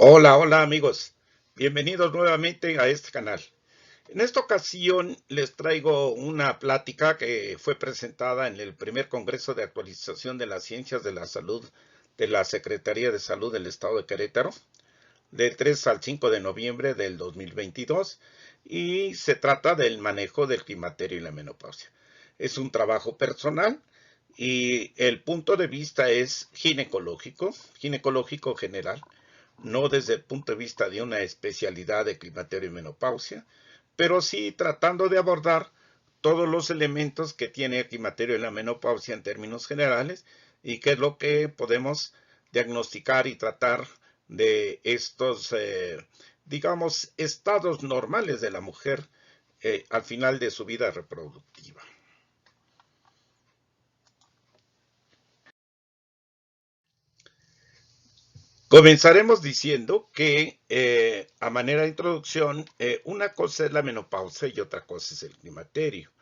Hola, hola amigos. Bienvenidos nuevamente a este canal. En esta ocasión les traigo una plática que fue presentada en el primer Congreso de Actualización de las Ciencias de la Salud de la Secretaría de Salud del Estado de Querétaro, del 3 al 5 de noviembre del 2022, y se trata del manejo del climaterio y la menopausia. Es un trabajo personal y el punto de vista es ginecológico general, no desde el punto de vista de una especialidad de climaterio y menopausia, pero sí tratando de abordar todos los elementos que tiene el climaterio y la menopausia en términos generales y qué es lo que podemos diagnosticar y tratar de estos, digamos, estados normales de la mujer al final de su vida reproductiva. Comenzaremos diciendo que, a manera de introducción, una cosa es la menopausia y otra cosa es el climaterio.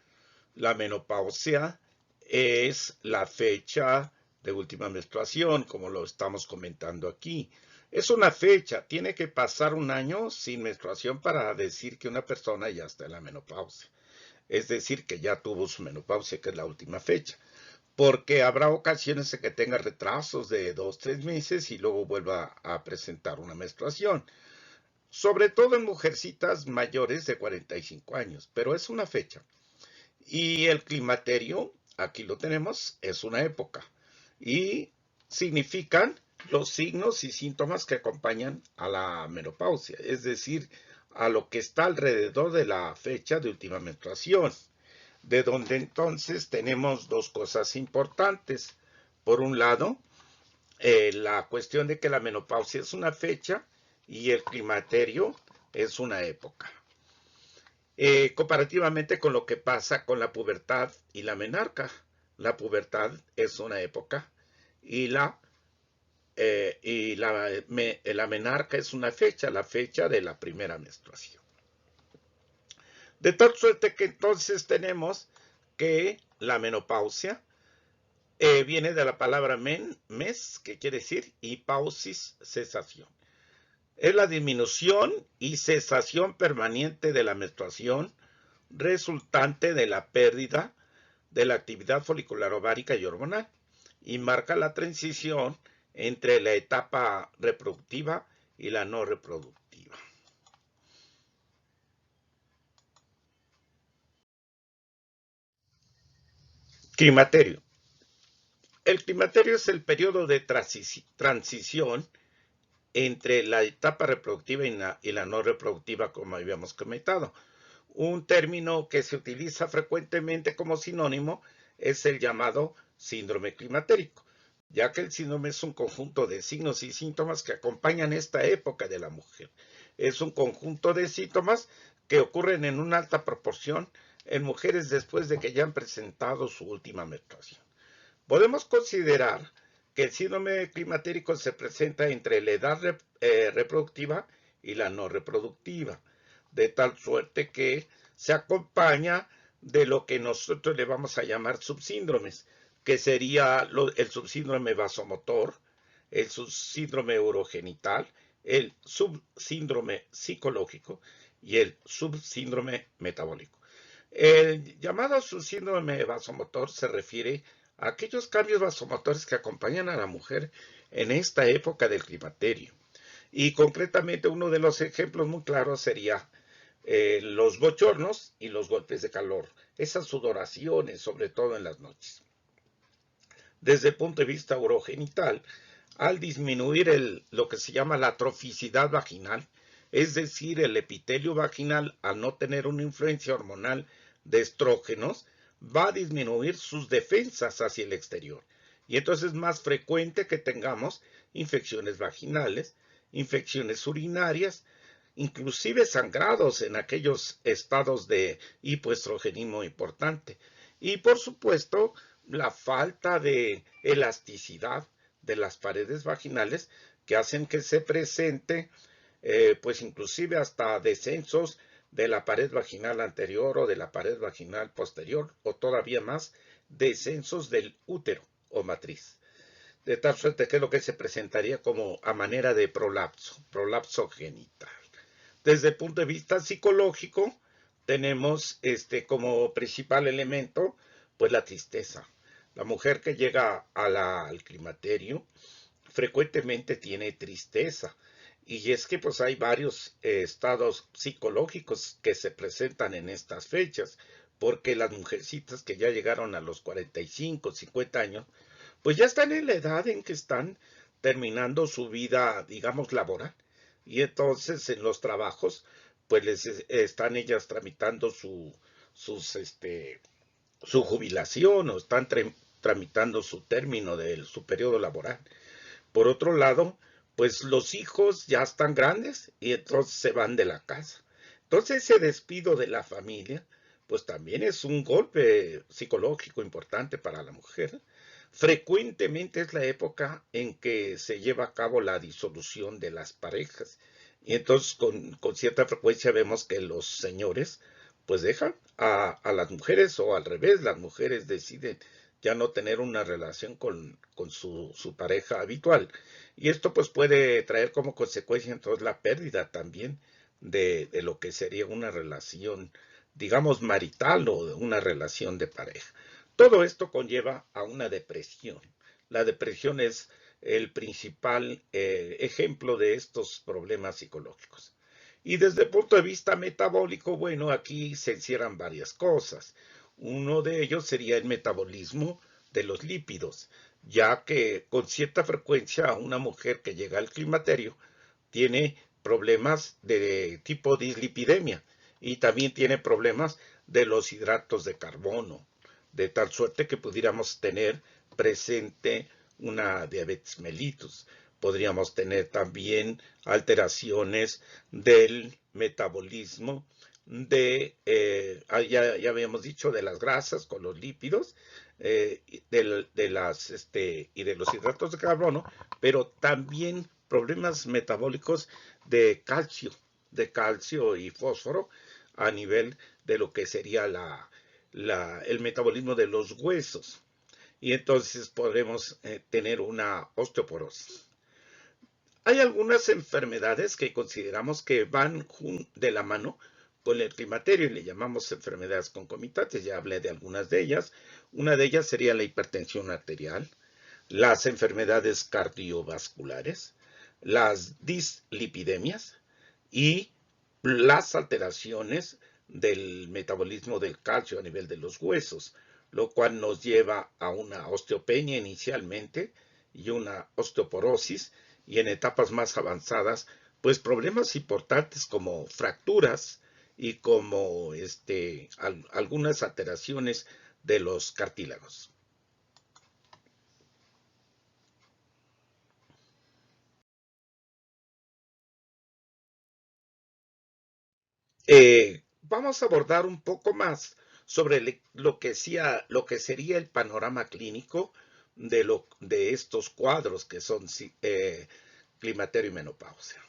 La menopausia es la fecha de última menstruación, como lo estamos comentando aquí. Es una fecha, tiene que pasar un año sin menstruación para decir que una persona ya está en la menopausia. Es decir, que ya tuvo su menopausia, que es la última fecha, porque habrá ocasiones en que tenga retrasos de 2, 3 meses y luego vuelva a presentar una menstruación, sobre todo en mujercitas mayores de 45 años, pero es una fecha. Y el climaterio, aquí lo tenemos, es una época y significan los signos y síntomas que acompañan a la menopausia, es decir, a lo que está alrededor de la fecha de última menstruación, de donde entonces tenemos dos cosas importantes. Por un lado, la cuestión de que la menopausia es una fecha y el climaterio es una época. Comparativamente con lo que pasa con la pubertad y la menarca. La pubertad es una época y la menarca es una fecha, la fecha de la primera menstruación. De tal suerte que entonces tenemos que la menopausia viene de la palabra mes, que quiere decir, y pausis, cesación. Es la disminución y cesación permanente de la menstruación resultante de la pérdida de la actividad folicular ovárica y hormonal y marca la transición entre la etapa reproductiva y la no reproductiva. Climaterio. El climaterio es el periodo de transición entre la etapa reproductiva y la no reproductiva, como habíamos comentado. Un término que se utiliza frecuentemente como sinónimo es el llamado síndrome climatérico, ya que el síndrome es un conjunto de signos y síntomas que acompañan esta época de la mujer. Es un conjunto de síntomas que ocurren en una alta proporción en mujeres después de que ya han presentado su última menstruación. Podemos considerar que el síndrome climatérico se presenta entre la edad reproductiva y la no reproductiva, de tal suerte que se acompaña de lo que nosotros le vamos a llamar subsíndromes, que sería el subsíndrome vasomotor, el subsíndrome urogenital, el subsíndrome psicológico y el subsíndrome metabólico. El llamado subsíndrome vasomotor se refiere a aquellos cambios vasomotores que acompañan a la mujer en esta época del climaterio. Y concretamente uno de los ejemplos muy claros sería los bochornos y los golpes de calor, esas sudoraciones, sobre todo en las noches. Desde el punto de vista urogenital, al disminuir lo que se llama la atroficidad vaginal, es decir, el epitelio vaginal, al no tener una influencia hormonal de estrógenos, va a disminuir sus defensas hacia el exterior. Y entonces es más frecuente que tengamos infecciones vaginales, infecciones urinarias, inclusive sangrados en aquellos estados de hipoestrogenismo importante. Y por supuesto, la falta de elasticidad de las paredes vaginales que hacen que se presente, pues inclusive hasta descensos de la pared vaginal anterior o de la pared vaginal posterior, o todavía más, descensos del útero o matriz. de tal suerte que es lo que se presentaría como a manera de prolapso genital. Desde el punto de vista psicológico, tenemos como principal elemento, pues la tristeza. La mujer que llega al climaterio frecuentemente tiene tristeza. Y es que pues hay varios estados psicológicos que se presentan en estas fechas, porque las mujercitas que ya llegaron a los 45, 50 años, pues ya están en la edad en que están terminando su vida, digamos, laboral. Y entonces en los trabajos, pues están ellas tramitando su jubilación o están tramitando su término de su periodo laboral. Por otro lado, pues los hijos ya están grandes y entonces se van de la casa. Entonces ese despido de la familia, pues también es un golpe psicológico importante para la mujer. Frecuentemente es la época en que se lleva a cabo la disolución de las parejas. Y entonces con cierta frecuencia vemos que los señores pues dejan a las mujeres o al revés, las mujeres deciden ya no tener una relación con su pareja habitual. Y esto pues puede traer como consecuencia entonces la pérdida también de lo que sería una relación, digamos, marital o de una relación de pareja. Todo esto conlleva a una depresión. La depresión es el principal ejemplo de estos problemas psicológicos. Y desde el punto de vista metabólico, bueno, aquí se encierran varias cosas. Uno de ellos sería el metabolismo de los lípidos, ya que con cierta frecuencia una mujer que llega al climaterio tiene problemas de tipo dislipidemia y también tiene problemas de los hidratos de carbono, de tal suerte que pudiéramos tener presente una diabetes mellitus. Podríamos tener también alteraciones del metabolismo ya habíamos dicho, de las grasas con los lípidos y de los hidratos de carbono, pero también problemas metabólicos de calcio y fósforo a nivel de lo que sería el metabolismo de los huesos. Y entonces podremos tener una osteoporosis. Hay algunas enfermedades que consideramos que van de la mano con el climaterio y le llamamos enfermedades concomitantes. Ya hablé de algunas de ellas. Una de ellas sería la hipertensión arterial, las enfermedades cardiovasculares, las dislipidemias y las alteraciones del metabolismo del calcio a nivel de los huesos, lo cual nos lleva a una osteopenia inicialmente y una osteoporosis, y en etapas más avanzadas, pues problemas importantes como fracturas y como algunas alteraciones de los cartílagos. Vamos a abordar un poco más sobre lo que sería el panorama clínico de estos cuadros que son climaterio y menopausia.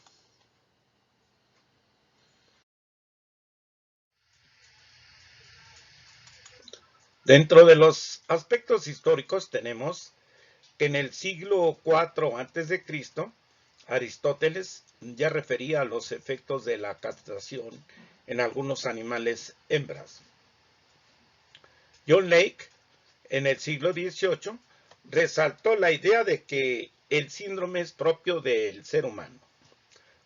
Dentro de los aspectos históricos tenemos que en el siglo IV a.C., Aristóteles ya refería a los efectos de la castración en algunos animales hembras. John Lake, en el siglo XVIII, resaltó la idea de que el síndrome es propio del ser humano.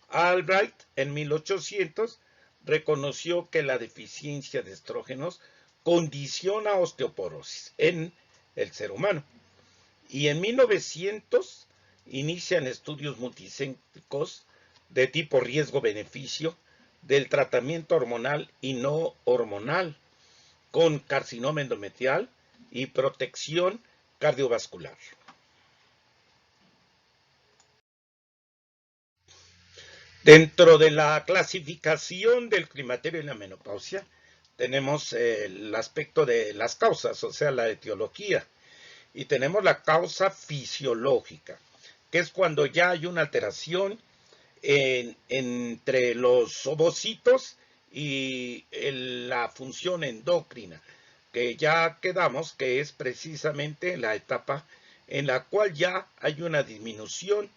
Albright, en 1800, reconoció que la deficiencia de estrógenos condiciona osteoporosis en el ser humano. Y en 1900 inician estudios multicéntricos de tipo riesgo-beneficio del tratamiento hormonal y no hormonal con carcinoma endometrial y protección cardiovascular. Dentro de la clasificación del climaterio y la menopausia, tenemos el aspecto de las causas, o sea, la etiología, y tenemos la causa fisiológica, que es cuando ya hay una alteración entre los ovocitos y la función endocrina, que ya quedamos que es precisamente la etapa en la cual ya hay una disminución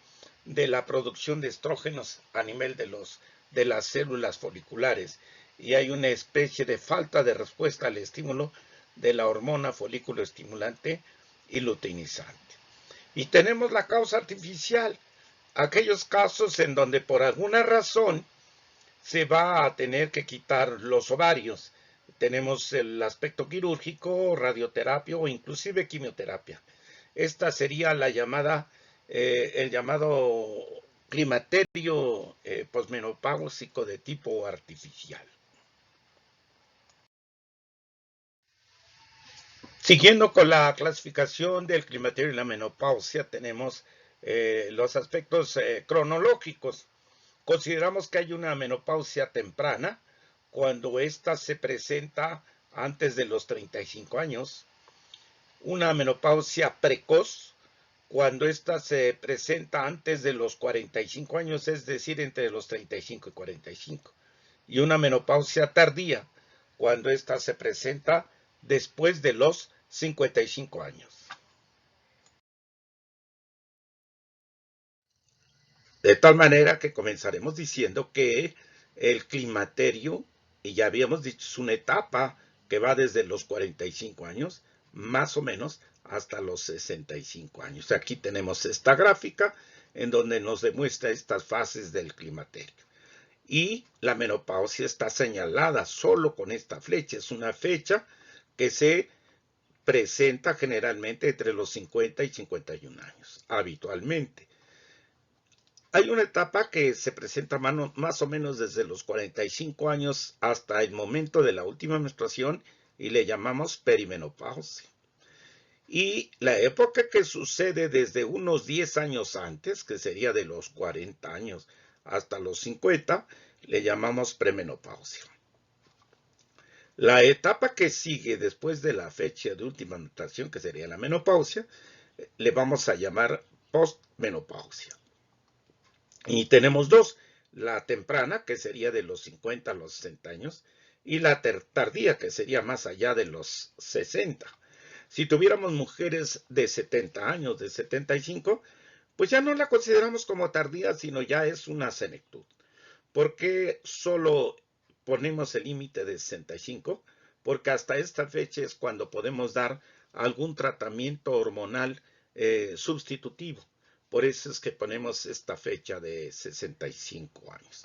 de la producción de estrógenos a nivel de las células foliculares y hay una especie de falta de respuesta al estímulo de la hormona folículo estimulante y luteinizante. Y tenemos la causa artificial, aquellos casos en donde por alguna razón se va a tener que quitar los ovarios. Tenemos el aspecto quirúrgico, radioterapia o inclusive quimioterapia. Esta sería la llamada, el llamado climaterio posmenopáusico de tipo artificial. Siguiendo con la clasificación del climaterio y la menopausia, tenemos los aspectos cronológicos. Consideramos que hay una menopausia temprana cuando ésta se presenta antes de los 35 años, una menopausia precoz cuando ésta se presenta antes de los 45 años, es decir, entre los 35 y 45, y una menopausia tardía cuando ésta se presenta después de los 55 años. De tal manera que comenzaremos diciendo que el climaterio, y ya habíamos dicho, es una etapa que va desde los 45 años, más o menos, hasta los 65 años. Aquí tenemos esta gráfica en donde nos demuestra estas fases del climaterio. Y la menopausia está señalada solo con esta flecha. Es una fecha que se presenta generalmente entre los 50 y 51 años, habitualmente. Hay una etapa que se presenta más o menos desde los 45 años hasta el momento de la última menstruación y le llamamos perimenopausia. Y la época que sucede desde unos 10 años antes, que sería de los 40 años hasta los 50, le llamamos premenopausia. La etapa que sigue después de la fecha de última menstruación, que sería la menopausia, le vamos a llamar postmenopausia. Y tenemos dos, la temprana, que sería de los 50 a los 60 años, y la tardía, que sería más allá de los 60. Si tuviéramos mujeres de 70 años, de 75, pues ya no la consideramos como tardía, sino ya es una senectud. ¿Por qué solo ponemos el límite de 65? Porque hasta esta fecha es cuando podemos dar algún tratamiento hormonal sustitutivo. Por eso es que ponemos esta fecha de 65 años.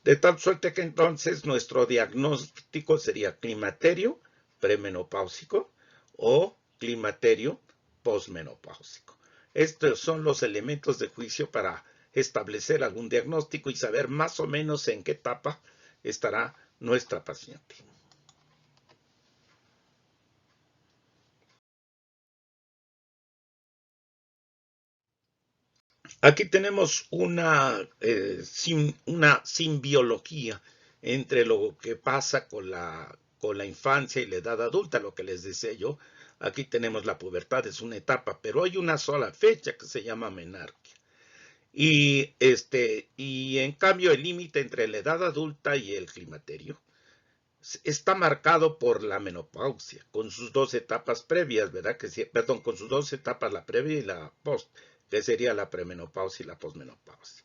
De tal suerte que entonces nuestro diagnóstico sería climaterio premenopáusico o climaterio posmenopáusico. Estos son los elementos de juicio para establecer algún diagnóstico y saber más o menos en qué etapa estará nuestra paciente. Aquí tenemos una simbiología entre lo que pasa con la infancia y la edad adulta, lo que les decía yo. Aquí tenemos la pubertad, es una etapa, pero hay una sola fecha que se llama menarquia. Y en cambio el límite entre la edad adulta y el climaterio está marcado por la menopausia, con sus dos etapas previas, ¿verdad? Perdón, con sus dos etapas, la previa y la post, que sería la premenopausia y la posmenopausia.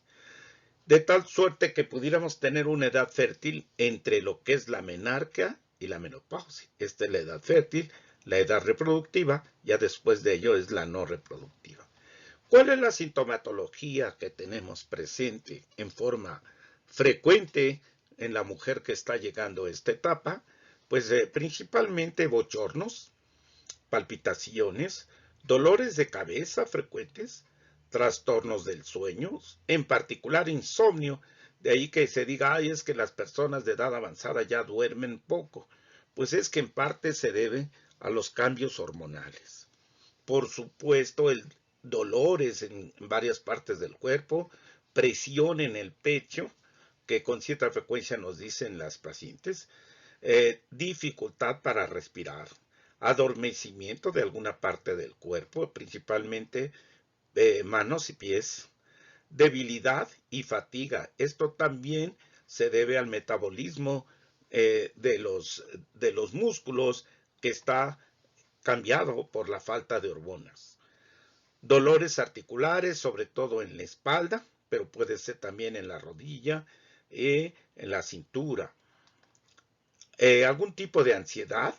De tal suerte que pudiéramos tener una edad fértil entre lo que es la menarquia y la menopausia. Esta es la edad fértil, la edad reproductiva, ya después de ello es la no reproductiva. ¿Cuál es la sintomatología que tenemos presente en forma frecuente en la mujer que está llegando a esta etapa? Pues principalmente bochornos, palpitaciones, dolores de cabeza frecuentes, trastornos del sueño, en particular insomnio. De ahí que se diga, ay, es que las personas de edad avanzada ya duermen poco. Pues es que en parte se debe a los cambios hormonales. Por supuesto, el dolores en varias partes del cuerpo, presión en el pecho, que con cierta frecuencia nos dicen las pacientes, dificultad para respirar, adormecimiento de alguna parte del cuerpo, principalmente manos y pies, debilidad y fatiga. Esto también se debe al metabolismo de los músculos que está cambiado por la falta de hormonas. Dolores articulares, sobre todo en la espalda, pero puede ser también en la rodilla, en la cintura. Algún tipo de ansiedad,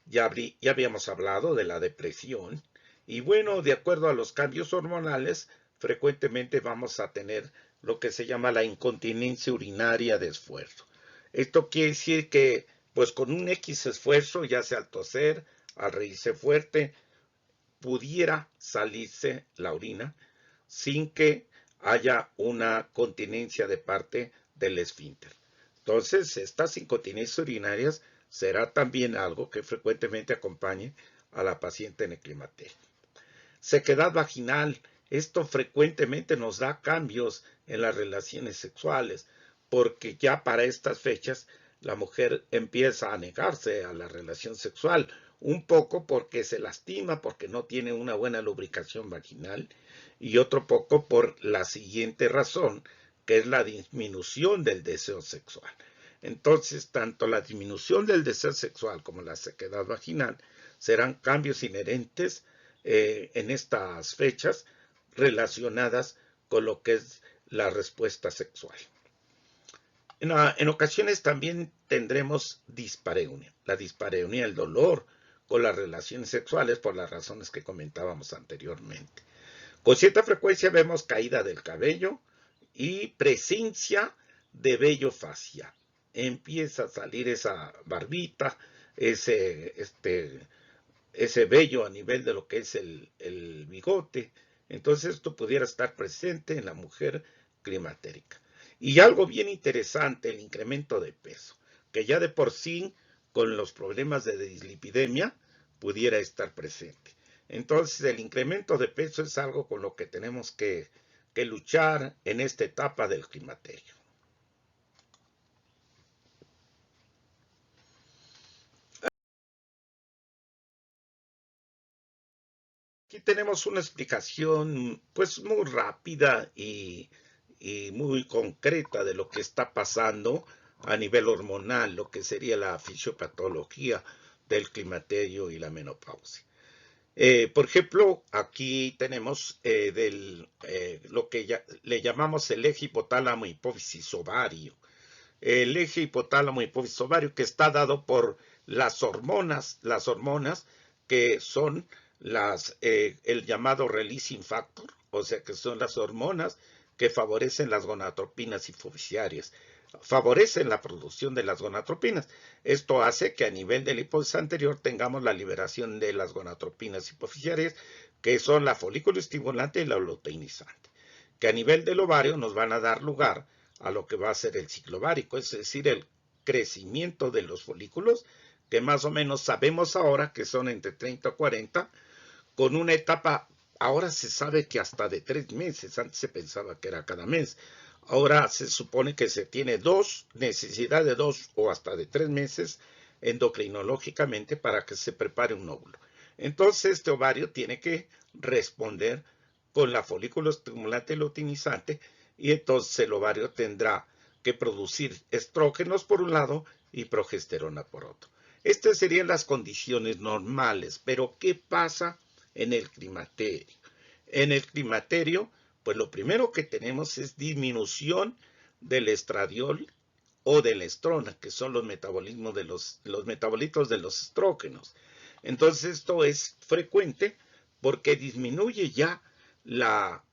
ya habíamos hablado de la depresión, y bueno, de acuerdo a los cambios hormonales, frecuentemente vamos a tener lo que se llama la incontinencia urinaria de esfuerzo. Esto quiere decir que, pues con un X esfuerzo, ya sea al toser, al reírse fuerte, pudiera salirse la orina sin que haya una continencia de parte del esfínter. Entonces, estas incontinencias urinarias será también algo que frecuentemente acompañe a la paciente en el climaterio. Sequedad vaginal. Esto frecuentemente nos da cambios en las relaciones sexuales, porque ya para estas fechas la mujer empieza a negarse a la relación sexual, un poco porque se lastima, porque no tiene una buena lubricación vaginal, y otro poco por la siguiente razón, que es la disminución del deseo sexual. Entonces, tanto la disminución del deseo sexual como la sequedad vaginal serán cambios inherentes en estas fechas relacionadas con lo que es la respuesta sexual. En ocasiones también tendremos dispareunia. La dispareunia, el dolor con las relaciones sexuales por las razones que comentábamos anteriormente. Con cierta frecuencia vemos caída del cabello y presencia de vello facial. Empieza a salir esa barbita, ese vello a nivel de lo que es el bigote. Entonces esto pudiera estar presente en la mujer climatérica. Y algo bien interesante, el incremento de peso, que ya de por sí con los problemas de dislipidemia pudiera estar presente. Entonces el incremento de peso es algo con lo que tenemos que luchar en esta etapa del climaterio. Aquí tenemos una explicación pues muy rápida y muy concreta de lo que está pasando a nivel hormonal, lo que sería la fisiopatología del climaterio y la menopausia. Por ejemplo, aquí tenemos lo que le llamamos el eje hipotálamo hipófisis ovario. El eje hipotálamo hipófisis ovario que está dado por las hormonas que son el llamado releasing factor, o sea que son las hormonas que favorecen las gonadotropinas hipofisiarias, favorecen la producción de las gonadotropinas. Esto hace que a nivel de la hipófisis anterior tengamos la liberación de las gonadotropinas hipofisiarias, que son la folículo estimulante y la luteinizante, que a nivel del ovario nos van a dar lugar a lo que va a ser el ciclo ovárico, es decir, el crecimiento de los folículos, que más o menos sabemos ahora que son entre 30 o 40, con una etapa, ahora se sabe que hasta de 3 meses, antes se pensaba que era cada mes, ahora se supone que se tiene necesidad de 2 o hasta de 3 meses endocrinológicamente para que se prepare un óvulo. Entonces este ovario tiene que responder con la folículo estimulante luteinizante y entonces el ovario tendrá que producir estrógenos por un lado y progesterona por otro. Estas serían las condiciones normales, pero ¿qué pasa en el climaterio? En el climaterio, pues lo primero que tenemos es disminución del estradiol o de la estrona, que son los metabolitos de los estrógenos. Entonces esto es frecuente porque disminuye ya la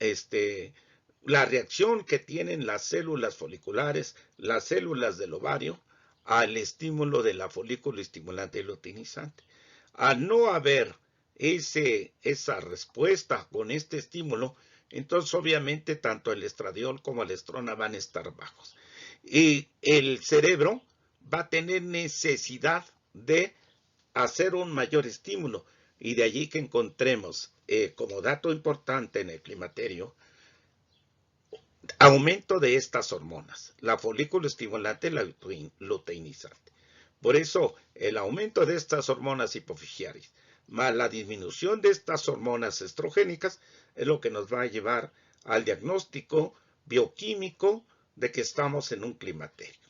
reacción que tienen las células foliculares, las células del ovario, al estímulo de la folículo estimulante luteinizante. Al no haber esa respuesta con este estímulo, entonces obviamente tanto el estradiol como la estrona van a estar bajos. Y el cerebro va a tener necesidad de hacer un mayor estímulo. Y de allí que encontremos como dato importante en el climaterio, aumento de estas hormonas, la folículo estimulante y la luteinizante. Por eso, el aumento de estas hormonas hipofisiarias más la disminución de estas hormonas estrogénicas es lo que nos va a llevar al diagnóstico bioquímico de que estamos en un climaterio.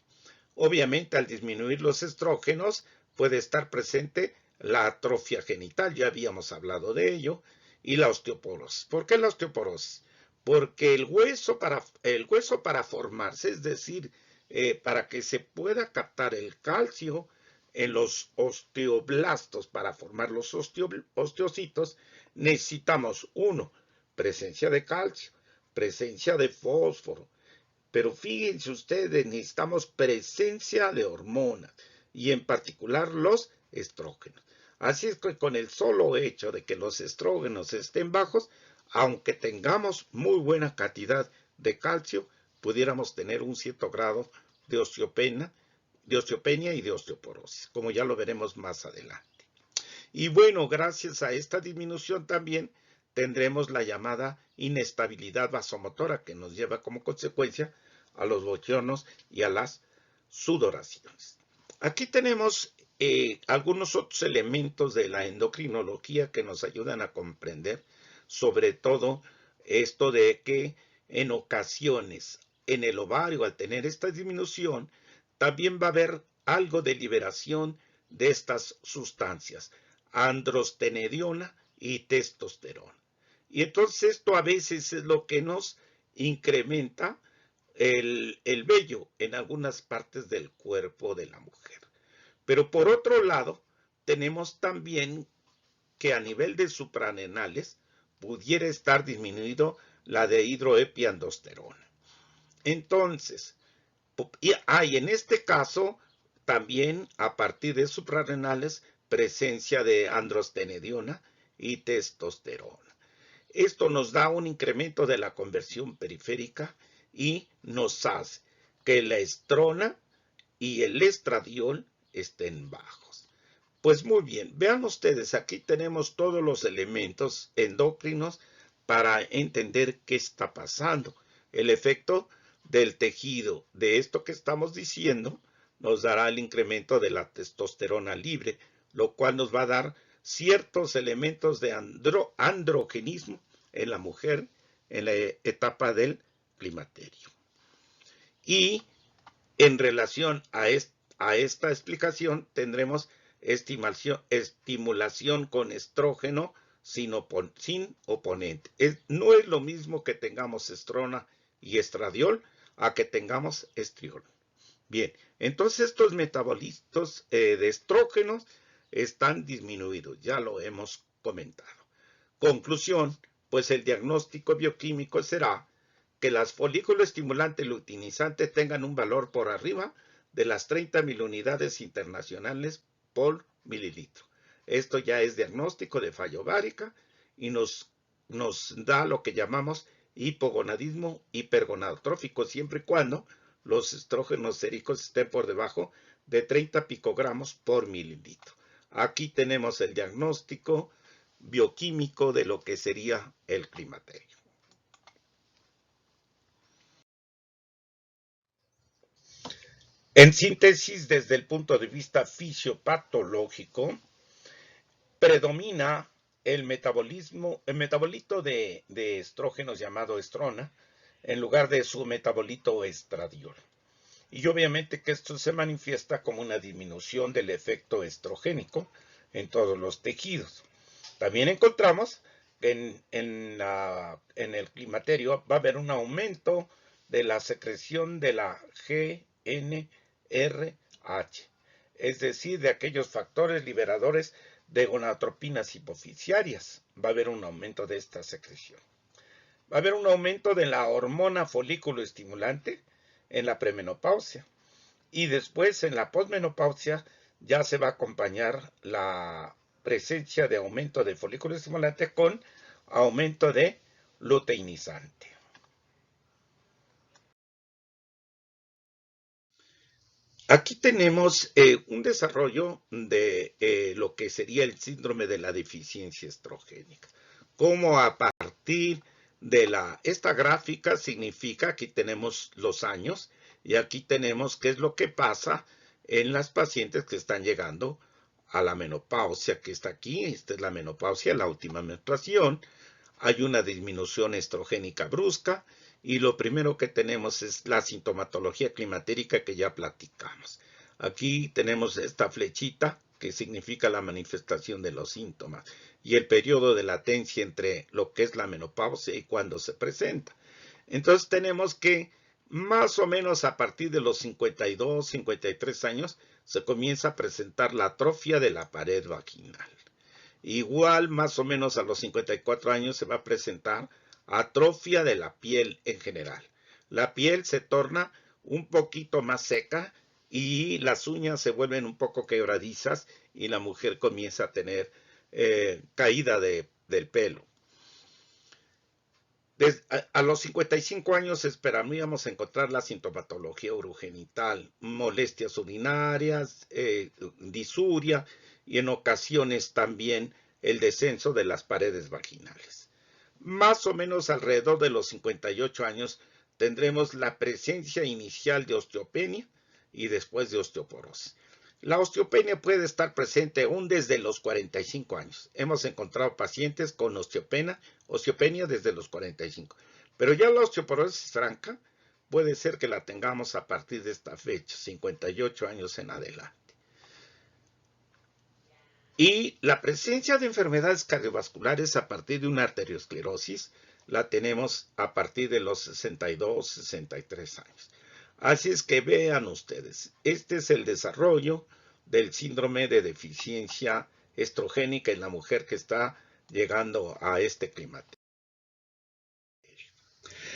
Obviamente, al disminuir los estrógenos, puede estar presente la atrofia genital, ya habíamos hablado de ello, y la osteoporosis. ¿Por qué la osteoporosis? Porque el hueso para formarse, es decir, para que se pueda captar el calcio en los osteoblastos para formar los osteocitos, necesitamos, uno, presencia de calcio, presencia de fósforo, pero fíjense ustedes, necesitamos presencia de hormonas y en particular los estrógenos. Así es que con el solo hecho de que los estrógenos estén bajos, aunque tengamos muy buena cantidad de calcio, pudiéramos tener un cierto grado de osteopenia y de osteoporosis, como ya lo veremos más adelante. Y bueno, gracias a esta disminución también tendremos la llamada inestabilidad vasomotora, que nos lleva como consecuencia a los bochornos y a las sudoraciones. Aquí tenemos algunos otros elementos de la endocrinología que nos ayudan a comprender sobre todo esto de que en ocasiones en el ovario, al tener esta disminución, también va a haber algo de liberación de estas sustancias, androstenediona y testosterona. Y entonces esto a veces es lo que nos incrementa el vello en algunas partes del cuerpo de la mujer. Pero por otro lado, tenemos también que a nivel de suprarrenales pudiera estar disminuido la dehidroepiandrosterona. Entonces, hay en este caso también a partir de suprarrenales presencia de androstenediona y testosterona. Esto nos da un incremento de la conversión periférica y nos hace que la estrona y el estradiol estén bajos. Pues muy bien, vean ustedes, aquí tenemos todos los elementos endocrinos para entender qué está pasando. El efecto del tejido de esto que estamos diciendo nos dará el incremento de la testosterona libre, lo cual nos va a dar ciertos elementos de androgenismo en la mujer en la etapa del climaterio. Y en relación a esta explicación tendremos estimulación con estrógeno sin oponente. No es lo mismo que tengamos estrona y estradiol a que tengamos estriol. Bien, entonces estos metabolitos de estrógenos están disminuidos, ya lo hemos comentado. Conclusión, pues el diagnóstico bioquímico será que las folículos estimulantes luteinizantes tengan un valor por arriba de las 30 milunidades internacionales por mililitro. Esto ya es diagnóstico de falla ovárica y nos da lo que llamamos hipogonadismo hipergonadotrófico, siempre y cuando los estrógenos séricos estén por debajo de 30 picogramos por mililitro. Aquí tenemos el diagnóstico bioquímico de lo que sería el climaterio. En síntesis, desde el punto de vista fisiopatológico, predomina el metabolito de estrógenos llamado estrona, en lugar de su metabolito estradiol. Y obviamente que esto se manifiesta como una disminución del efecto estrogénico en todos los tejidos. También encontramos que en el climaterio va a haber un aumento de la secreción de la GnRH, es decir, de aquellos factores liberadores de gonadotropinas hipoficiarias. Va a haber un aumento de esta secreción. Va a haber un aumento de la hormona folículo estimulante en la premenopausia. Y después en la posmenopausia ya se va a acompañar la presencia de aumento de folículo estimulante con aumento de luteinizante. Aquí tenemos un desarrollo de lo que sería el síndrome de la deficiencia estrogénica. Como a partir de esta gráfica significa, aquí tenemos los años y aquí tenemos qué es lo que pasa en las pacientes que están llegando a la menopausia, que está aquí. Esta es la menopausia, la última menstruación. Hay una disminución estrogénica brusca y lo primero que tenemos es la sintomatología climatérica que ya platicamos. Aquí tenemos esta flechita que significa la manifestación de los síntomas. y el periodo de latencia entre lo que es la menopausia y cuando se presenta. Entonces tenemos que más o menos a partir de los 52, 53 años se comienza a presentar la atrofia de la pared vaginal. Igual más o menos a los 54 años se va a presentar atrofia de la piel en general. La piel se torna un poquito más seca y las uñas se vuelven un poco quebradizas y la mujer comienza a tener caída del pelo. A los 55 años esperaríamos encontrar la sintomatología urogenital, molestias urinarias, disuria y en ocasiones también el descenso de las paredes vaginales. Más o menos alrededor de los 58 años tendremos la presencia inicial de osteopenia y después de osteoporosis. La osteopenia puede estar presente aún desde los 45 años. Hemos encontrado pacientes con osteopenia desde los 45. Pero ya la osteoporosis franca puede ser que la tengamos a partir de esta fecha, 58 años en adelante. Y la presencia de enfermedades cardiovasculares a partir de una arteriosclerosis la tenemos a partir de los 62, 63 años. Así es que vean ustedes, este es el desarrollo del síndrome de deficiencia estrogénica en la mujer que está llegando a este climaterio.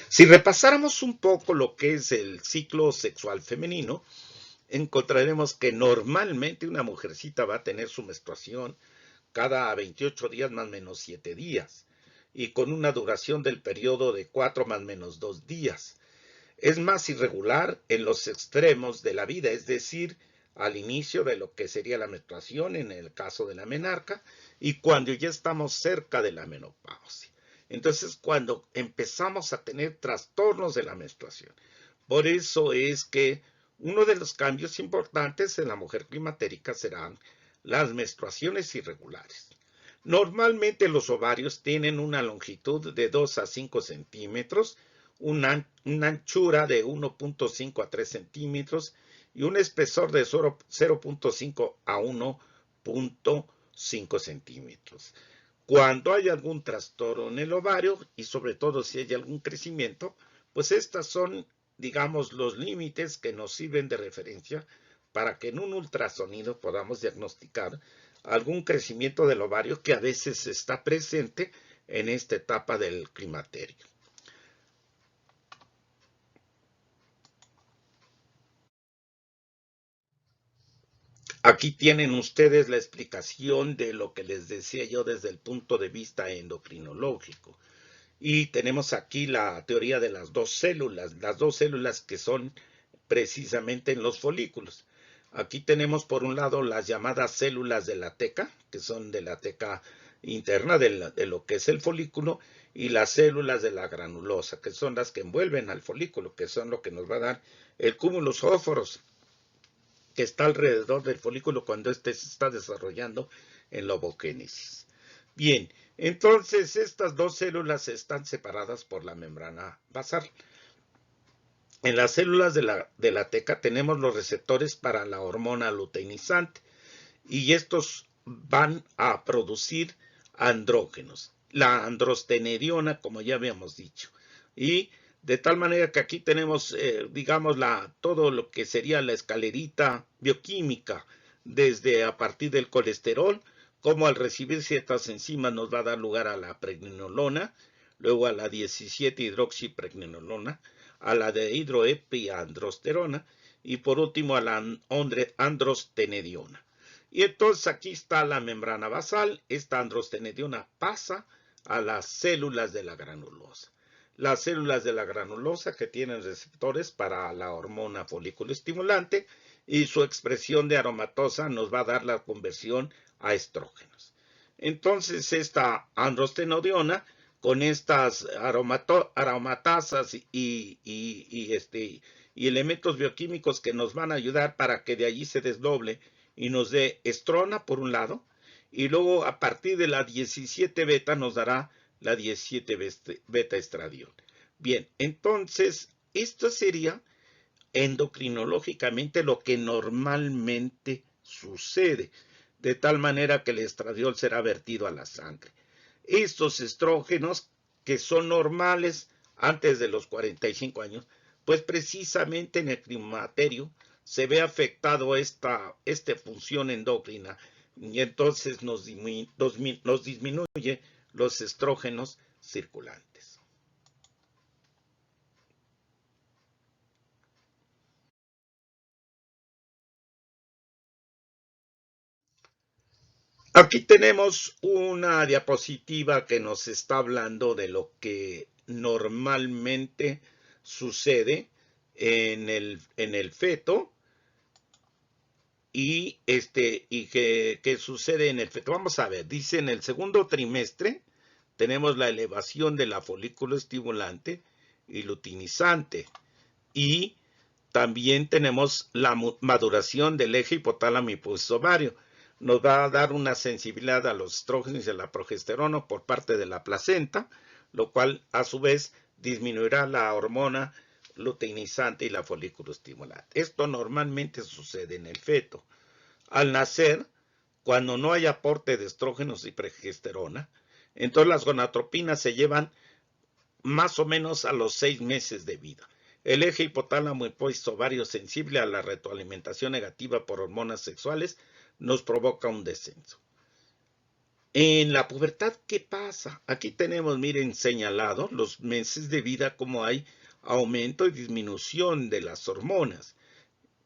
Si repasáramos un poco lo que es el ciclo sexual femenino, encontraremos que normalmente una mujercita va a tener su menstruación cada 28 días más o menos 7 días y con una duración del periodo de 4 más o menos 2 días. Es más irregular en los extremos de la vida, es decir, al inicio de lo que sería la menstruación en el caso de la menarca y cuando ya estamos cerca de la menopausia. Entonces, cuando empezamos a tener trastornos de la menstruación. Por eso es que uno de los cambios importantes en la mujer climatérica serán las menstruaciones irregulares. Normalmente los ovarios tienen una longitud de 2 a 5 centímetros, una anchura de 1.5 a 3 centímetros y un espesor de 0.5 a 1.5 centímetros. Cuando hay algún trastorno en el ovario y sobre todo si hay algún crecimiento, pues estas son, digamos, los límites que nos sirven de referencia para que en un ultrasonido podamos diagnosticar algún crecimiento del ovario que a veces está presente en esta etapa del climaterio. Aquí tienen ustedes la explicación de lo que les decía yo desde el punto de vista endocrinológico. Y tenemos aquí la teoría de las dos células que son precisamente en los folículos. Aquí tenemos por un lado las llamadas células de la teca, que son de la teca interna de lo que es el folículo, y las células de la granulosa, que son las que envuelven al folículo, que son lo que nos va a dar el cúmulos óforos, que está alrededor del folículo cuando éste se está desarrollando en la ovogénesis. Bien, entonces estas dos células están separadas por la membrana basal. En las células de la teca tenemos los receptores para la hormona luteinizante y estos van a producir andrógenos, la androstenediona, como ya habíamos dicho. Y de tal manera que aquí tenemos, digamos, todo lo que sería la escalerita bioquímica, desde a partir del colesterol, como al recibir ciertas enzimas nos va a dar lugar a la pregnenolona, luego a la 17-hidroxipregnenolona, a la dehidroepiandrosterona y por último a la androstenediona. Y entonces aquí está la membrana basal, esta androstenediona pasa a las células de la granulosa. Las células de la granulosa que tienen receptores para la hormona folículo estimulante y su expresión de aromatosa nos va a dar la conversión a estrógenos. Entonces esta androstenediona con estas aromatasas y elementos bioquímicos que nos van a ayudar para que de allí se desdoble y nos dé estrona por un lado, y luego a partir de la 17 beta nos dará la 17 beta estradiol. Bien, entonces esto sería endocrinológicamente lo que normalmente sucede. de tal manera que el estradiol será vertido a la sangre. Estos estrógenos, que son normales antes de los 45 años, pues precisamente en el climaterio se ve afectado esta función endocrina y entonces nos disminuye los estrógenos circulantes. Aquí tenemos una diapositiva que nos está hablando de lo que normalmente sucede en el feto y que sucede en el feto. Vamos a ver, dice en el segundo trimestre tenemos la elevación de la folículo estimulante y luteinizante y también tenemos la maduración del eje hipotálamo hipofisovario. Nos va a dar una sensibilidad a los estrógenos y a la progesterona por parte de la placenta, lo cual a su vez disminuirá la hormona luteinizante y la folículo estimulante. Esto normalmente sucede en el feto. Al nacer, cuando no hay aporte de estrógenos y progesterona, entonces las gonadotropinas se llevan más o menos a los 6 meses de vida. El eje hipotálamo hipofisovario sensible a la retroalimentación negativa por hormonas sexuales nos provoca un descenso. En la pubertad, ¿qué pasa? Aquí tenemos, miren, señalado los meses de vida, como hay aumento y disminución de las hormonas.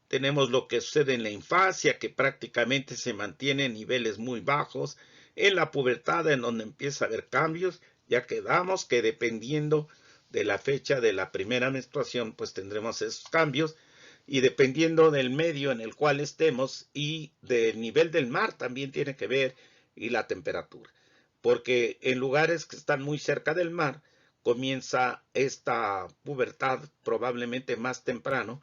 Tenemos lo que sucede en la infancia, que prácticamente se mantiene en niveles muy bajos. En la pubertad, en donde empieza a haber cambios, ya quedamos que dependiendo de la fecha de la primera menstruación, pues tendremos esos cambios. Y dependiendo del medio en el cual estemos y del nivel del mar también tiene que ver, y la temperatura. Porque en lugares que están muy cerca del mar, comienza esta pubertad probablemente más temprano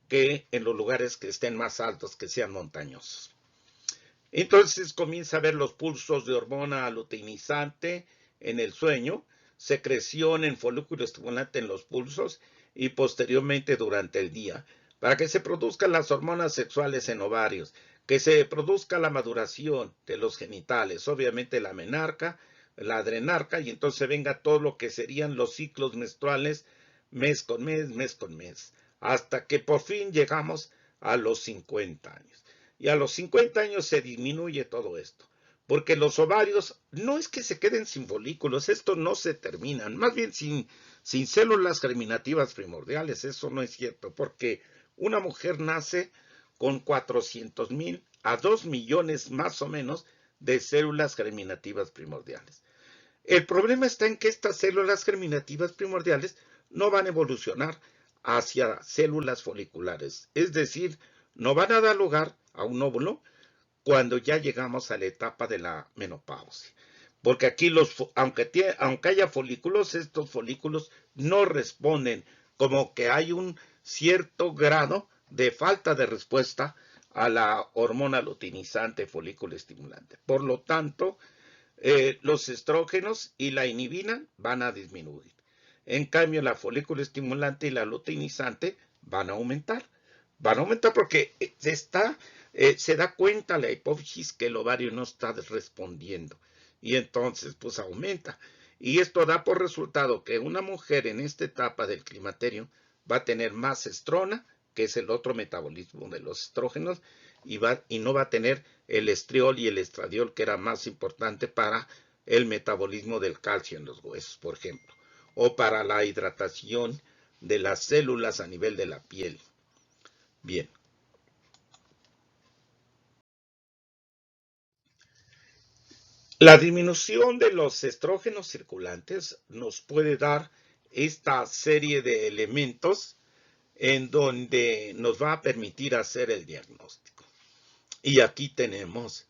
que en los lugares que estén más altos, que sean montañosos. Entonces comienza a ver los pulsos de hormona luteinizante en el sueño, secreción en folículo estimulante en los pulsos y posteriormente durante el día, para que se produzcan las hormonas sexuales en ovarios, que se produzca la maduración de los genitales, obviamente la menarca, la adrenarca, y entonces venga todo lo que serían los ciclos menstruales mes con mes, hasta que por fin llegamos a los 50 años. Y a los 50 años se disminuye todo esto, porque los ovarios no es que se queden sin folículos, estos no se terminan, más bien sin células germinativas primordiales. Eso no es cierto, porque una mujer nace con 400,000 a 2 millones más o menos de células germinativas primordiales. El problema está en que estas células germinativas primordiales no van a evolucionar hacia células foliculares, es decir, no van a dar lugar a un óvulo cuando ya llegamos a la etapa de la menopausia. Porque aquí, aunque haya folículos, estos folículos no responden, como que hay un cierto grado de falta de respuesta a la hormona luteinizante folículo estimulante. Por lo tanto, los estrógenos y la inhibina van a disminuir. En cambio, la folículo estimulante y la luteinizante van a aumentar. Van a aumentar porque se da cuenta la hipófisis que el ovario no está respondiendo. Y entonces, pues aumenta. Y esto da por resultado que una mujer en esta etapa del climaterio va a tener más estrona, que es el otro metabolismo de los estrógenos, y no va a tener el estriol y el estradiol, que era más importante para el metabolismo del calcio en los huesos, por ejemplo, o para la hidratación de las células a nivel de la piel. Bien. La disminución de los estrógenos circulantes nos puede dar esta serie de elementos en donde nos va a permitir hacer el diagnóstico. Y aquí tenemos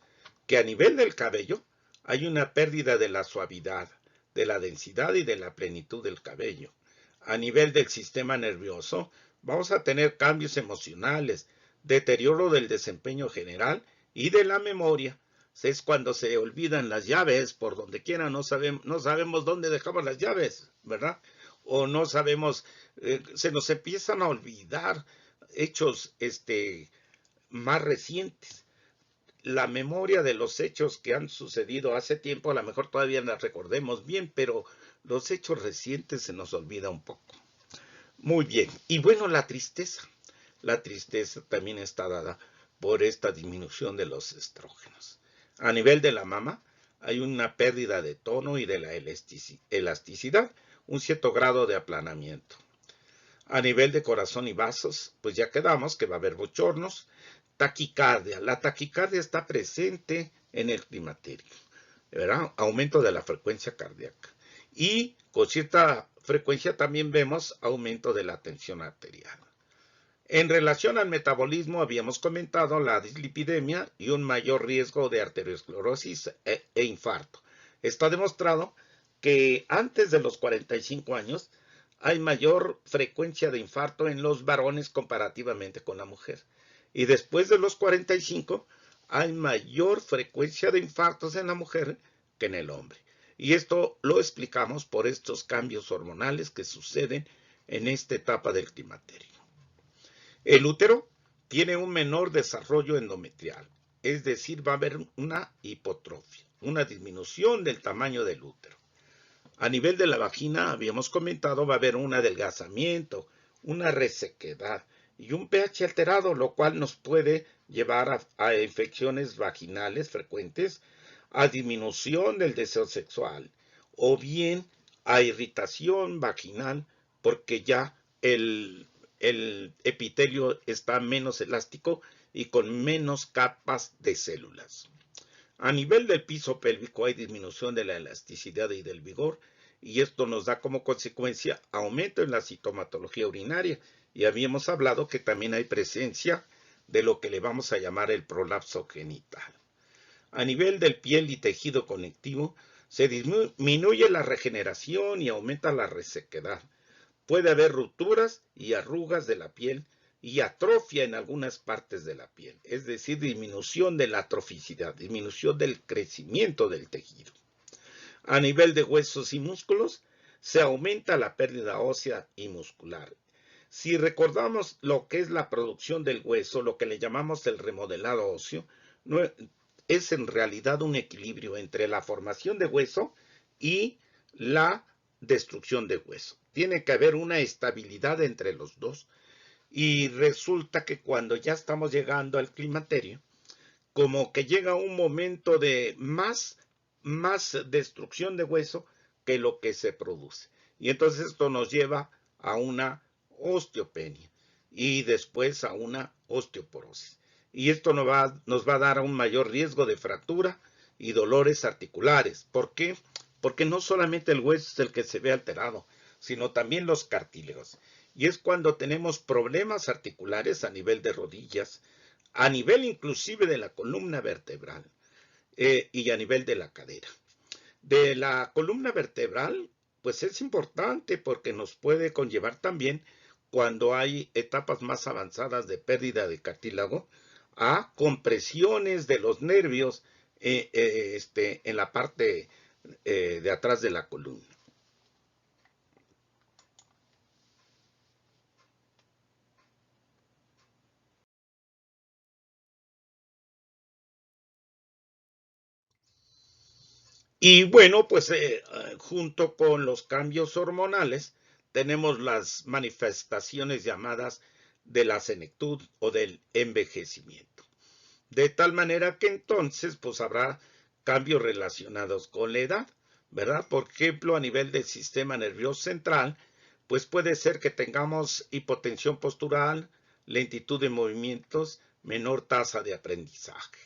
que a nivel del cabello hay una pérdida de la suavidad, de la densidad y de la plenitud del cabello. A nivel del sistema nervioso vamos a tener cambios emocionales, deterioro del desempeño general y de la memoria. Es cuando se olvidan las llaves por donde quiera, no sabemos dónde dejamos las llaves, ¿verdad? O no sabemos, se nos empiezan a olvidar hechos más recientes. la memoria de los hechos que han sucedido hace tiempo, a lo mejor todavía las recordemos bien, pero los hechos recientes se nos olvida un poco. Muy bien. Y bueno, la tristeza. La tristeza también está dada por esta disminución de los estrógenos. A nivel de la mama, hay una pérdida de tono y de la elasticidad, un cierto grado de aplanamiento. A nivel de corazón y vasos, pues ya quedamos que va a haber bochornos. Taquicardia. La taquicardia está presente en el climaterio, ¿verdad? Aumento de la frecuencia cardíaca. Y con cierta frecuencia también vemos aumento de la tensión arterial. En relación al metabolismo, habíamos comentado la dislipidemia y un mayor riesgo de arteriosclerosis e infarto. Está demostrado que antes de los 45 años hay mayor frecuencia de infarto en los varones comparativamente con la mujer. Y después de los 45 hay mayor frecuencia de infartos en la mujer que en el hombre. Y esto lo explicamos por estos cambios hormonales que suceden en esta etapa del climaterio. El útero tiene un menor desarrollo endometrial, es decir, va a haber una hipotrofia, una disminución del tamaño del útero. A nivel de la vagina, habíamos comentado, va a haber un adelgazamiento, una resequedad y un pH alterado, lo cual nos puede llevar a infecciones vaginales frecuentes, a disminución del deseo sexual o bien a irritación vaginal porque ya el epitelio está menos elástico y con menos capas de células. A nivel del piso pélvico hay disminución de la elasticidad y del vigor, y esto nos da como consecuencia aumento en la sintomatología urinaria, y habíamos hablado que también hay presencia de lo que le vamos a llamar el prolapso genital. A nivel del piel y tejido conectivo, se disminuye la regeneración y aumenta la resequedad. Puede haber rupturas y arrugas de la piel y atrofia en algunas partes de la piel, es decir, disminución de la atroficidad, disminución del crecimiento del tejido. A nivel de huesos y músculos, se aumenta la pérdida ósea y muscular. Si recordamos lo que es la producción del hueso, lo que le llamamos el remodelado óseo, no es en realidad un equilibrio entre la formación de hueso y la destrucción de hueso. Tiene que haber una estabilidad entre los dos. Y resulta que cuando ya estamos llegando al climaterio, como que llega un momento de más destrucción de hueso que lo que se produce. Y entonces esto nos lleva a una osteopenia y después a una osteoporosis. Y esto nos va a dar un mayor riesgo de fractura y dolores articulares. ¿Por qué? Porque no solamente el hueso es el que se ve alterado, sino también los cartílagos. Y es cuando tenemos problemas articulares a nivel de rodillas, a nivel inclusive de la columna vertebral y a nivel de la cadera. De la columna vertebral, pues es importante porque nos puede conllevar también cuando hay etapas más avanzadas de pérdida de cartílago a compresiones de los nervios en la parte de atrás de la columna. Y bueno, pues junto con los cambios hormonales, tenemos las manifestaciones llamadas de la senectud o del envejecimiento. De tal manera que entonces, pues habrá cambios relacionados con la edad, ¿verdad? Por ejemplo, a nivel del sistema nervioso central, pues puede ser que tengamos hipotensión postural, lentitud de movimientos, menor tasa de aprendizaje.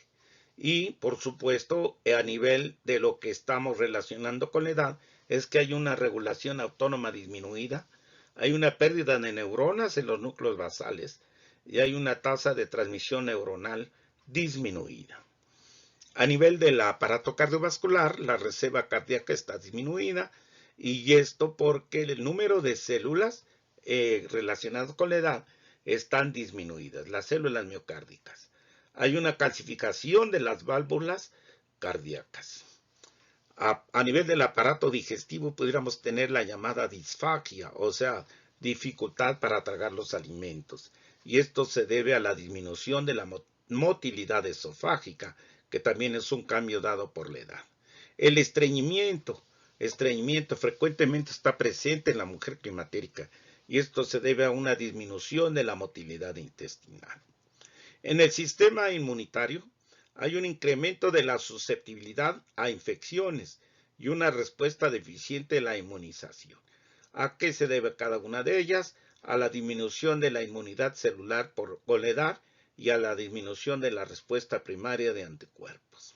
Y, por supuesto, a nivel de lo que estamos relacionando con la edad, es que hay una regulación autónoma disminuida, hay una pérdida de neuronas en los núcleos basales y hay una tasa de transmisión neuronal disminuida. A nivel del aparato cardiovascular, la reserva cardíaca está disminuida y esto porque el número de células relacionadas con la edad están disminuidas, las células miocárdicas. Hay una calcificación de las válvulas cardíacas. A nivel del aparato digestivo pudiéramos tener la llamada disfagia, o sea, dificultad para tragar los alimentos. Y esto se debe a la disminución de la motilidad esofágica, que también es un cambio dado por la edad. El estreñimiento frecuentemente está presente en la mujer climatérica y esto se debe a una disminución de la motilidad intestinal. En el sistema inmunitario hay un incremento de la susceptibilidad a infecciones y una respuesta deficiente de la inmunización. ¿A qué se debe cada una de ellas? A la disminución de la inmunidad celular con la edad y a la disminución de la respuesta primaria de anticuerpos.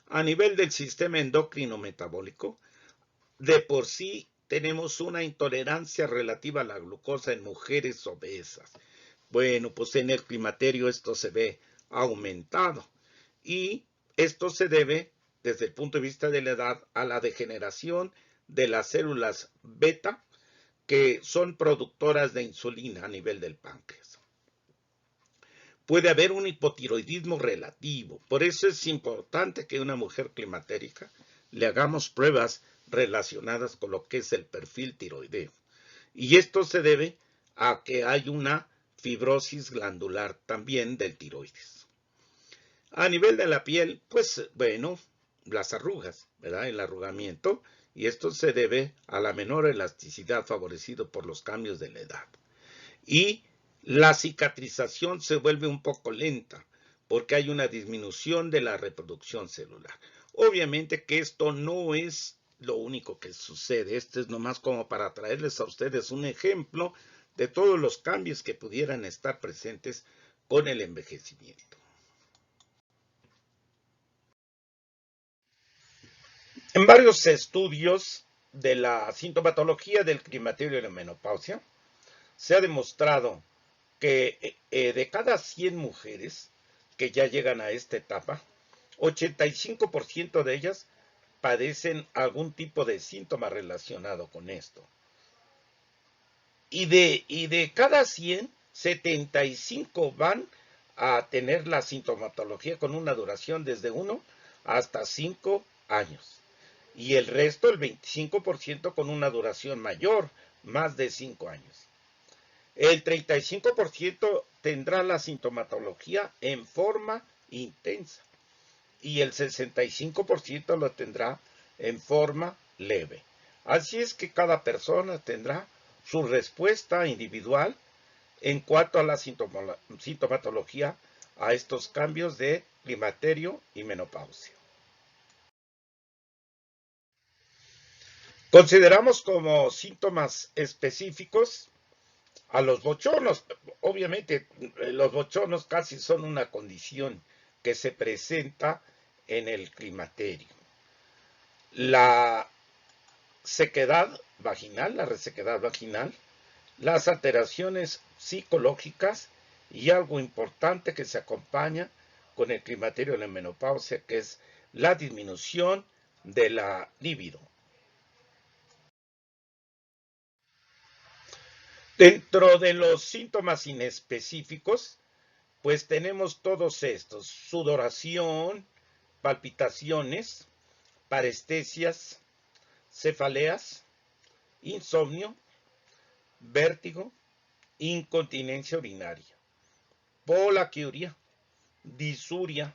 A nivel del sistema endocrino metabólico, de por sí tenemos una intolerancia relativa a la glucosa en mujeres obesas. Bueno, pues en el climaterio esto se ve aumentado y esto se debe, desde el punto de vista de la edad, a la degeneración de las células beta que son productoras de insulina a nivel del páncreas. Puede haber un hipotiroidismo relativo, por eso es importante que a una mujer climatérica le hagamos pruebas relacionadas con lo que es el perfil tiroideo. Y esto se debe a que hay una fibrosis glandular también del tiroides. A nivel de la piel, pues bueno, las arrugas, ¿verdad? El arrugamiento, y esto se debe a la menor elasticidad favorecido por los cambios de la edad. Y la cicatrización se vuelve un poco lenta porque hay una disminución de la reproducción celular. Obviamente que esto no es lo único que sucede. Esto es nomás como para traerles a ustedes un ejemplo de todos los cambios que pudieran estar presentes con el envejecimiento. En varios estudios de la sintomatología del climaterio y la menopausia, se ha demostrado que de cada 100 mujeres que ya llegan a esta etapa, 85% de ellas padecen algún tipo de síntoma relacionado con esto. Y de cada 100, 75 van a tener la sintomatología con una duración desde 1 hasta 5 años. Y el resto, el 25%, con una duración mayor, más de 5 años. El 35% tendrá la sintomatología en forma intensa y el 65% lo tendrá en forma leve. Así es que cada persona tendrá su respuesta individual en cuanto a la sintomatología a estos cambios de climaterio y menopausia. Consideramos como síntomas específicos a los bochornos. Obviamente, los bochornos casi son una condición que se presenta en el climaterio. La sequedad vaginal, la resequedad vaginal, las alteraciones psicológicas y algo importante que se acompaña con el climaterio de la menopausia, que es la disminución de la libido. Dentro de los síntomas inespecíficos, pues tenemos todos estos: sudoración, palpitaciones, parestesias, cefaleas, insomnio, vértigo, incontinencia urinaria, polaquiuria, disuria,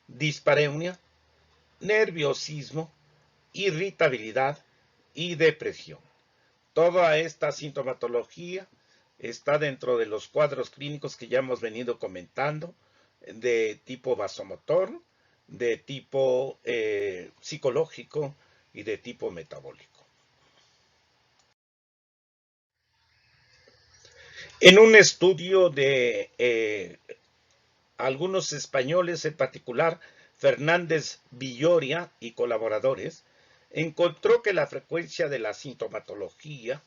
dispareunia, nerviosismo, irritabilidad y depresión. Toda esta sintomatología está dentro de los cuadros clínicos que ya hemos venido comentando, de tipo vasomotor, de tipo psicológico y de tipo metabólico. En un estudio de algunos españoles, en particular Fernández Villoria y colaboradores, encontró que la frecuencia de la sintomatología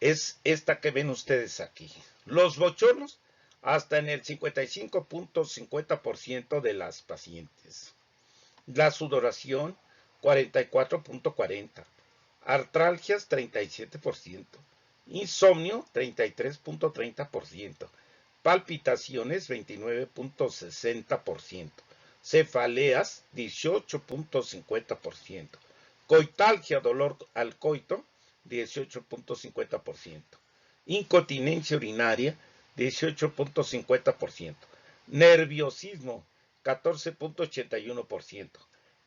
es esta que ven ustedes aquí. Los bochornos hasta en el 55.50% de las pacientes. La sudoración 44.40%. Artralgias 37%. Insomnio 33.30%. Palpitaciones 29.60%. Cefaleas 18.50%. Coitalgia, dolor al coito 18.50%. Incontinencia urinaria 18.50%. Nerviosismo, 14.81%.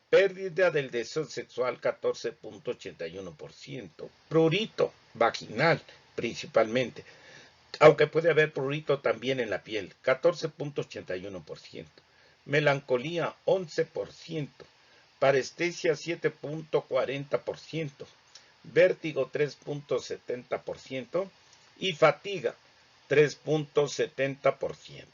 Pérdida del deseo sexual, 14.81%. Prurito vaginal, principalmente, aunque puede haber prurito también en la piel, 14.81%. Melancolía, 11%. Parestesia, 7.40%. Vértigo, 3.70%. Y fatiga, 3.70%.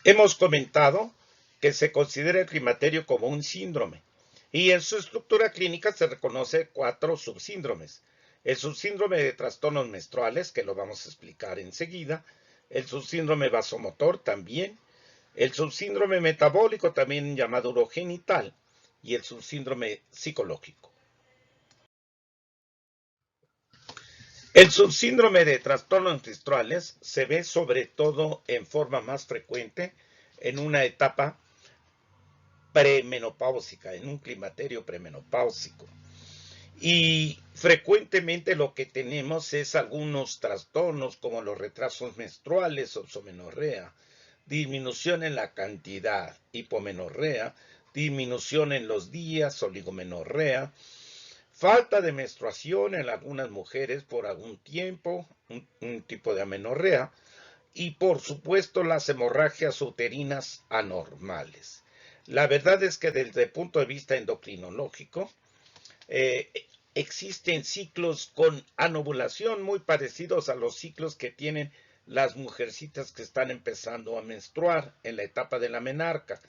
Hemos comentado que se considera el climaterio como un síndrome y en su estructura clínica se reconoce 4 subsíndromes. El subsíndrome de trastornos menstruales, que lo vamos a explicar enseguida, el subsíndrome vasomotor también, el subsíndrome metabólico también llamado urogenital y el subsíndrome psicológico. El subsíndrome de trastornos menstruales se ve sobre todo en forma más frecuente en una etapa premenopáusica, en un climaterio premenopáusico. Y frecuentemente lo que tenemos es algunos trastornos como los retrasos menstruales, oxomenorrea, disminución en la cantidad, hipomenorrea, disminución en los días, oligomenorrea, falta de menstruación en algunas mujeres por algún tiempo, un tipo de amenorrea, y por supuesto las hemorragias uterinas anormales. La verdad es que desde el punto de vista endocrinológico, existen ciclos con anovulación muy parecidos a los ciclos que tienen las mujercitas que están empezando a menstruar en la etapa de la menarca.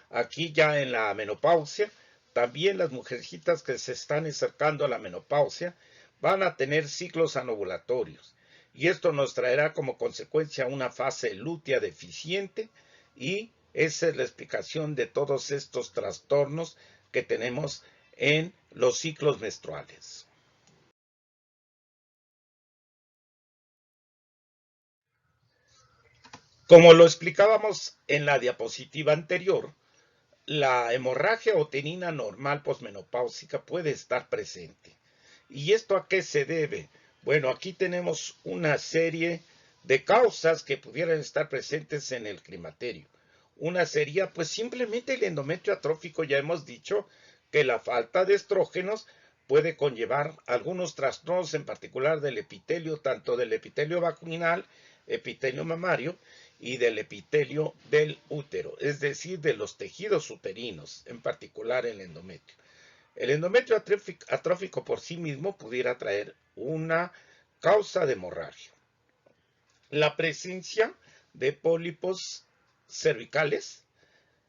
Aquí ya en la menopausia, también las mujercitas que se están acercando a la menopausia van a tener ciclos anovulatorios. Y esto nos traerá como consecuencia una fase lútea deficiente y esa es la explicación de todos estos trastornos que tenemos en los ciclos menstruales. Como lo explicábamos en la diapositiva anterior, la hemorragia uterina normal posmenopáusica puede estar presente. ¿Y esto a qué se debe? Bueno, aquí tenemos una serie de causas que pudieran estar presentes en el climaterio. Una sería pues simplemente el endometrio atrófico. Ya hemos dicho que la falta de estrógenos puede conllevar algunos trastornos, en particular del epitelio, tanto del epitelio vaginal, epitelio mamario y del epitelio del útero, es decir, de los tejidos uterinos, en particular el endometrio. El endometrio atrófico por sí mismo pudiera traer una causa de hemorragia. La presencia de pólipos cervicales,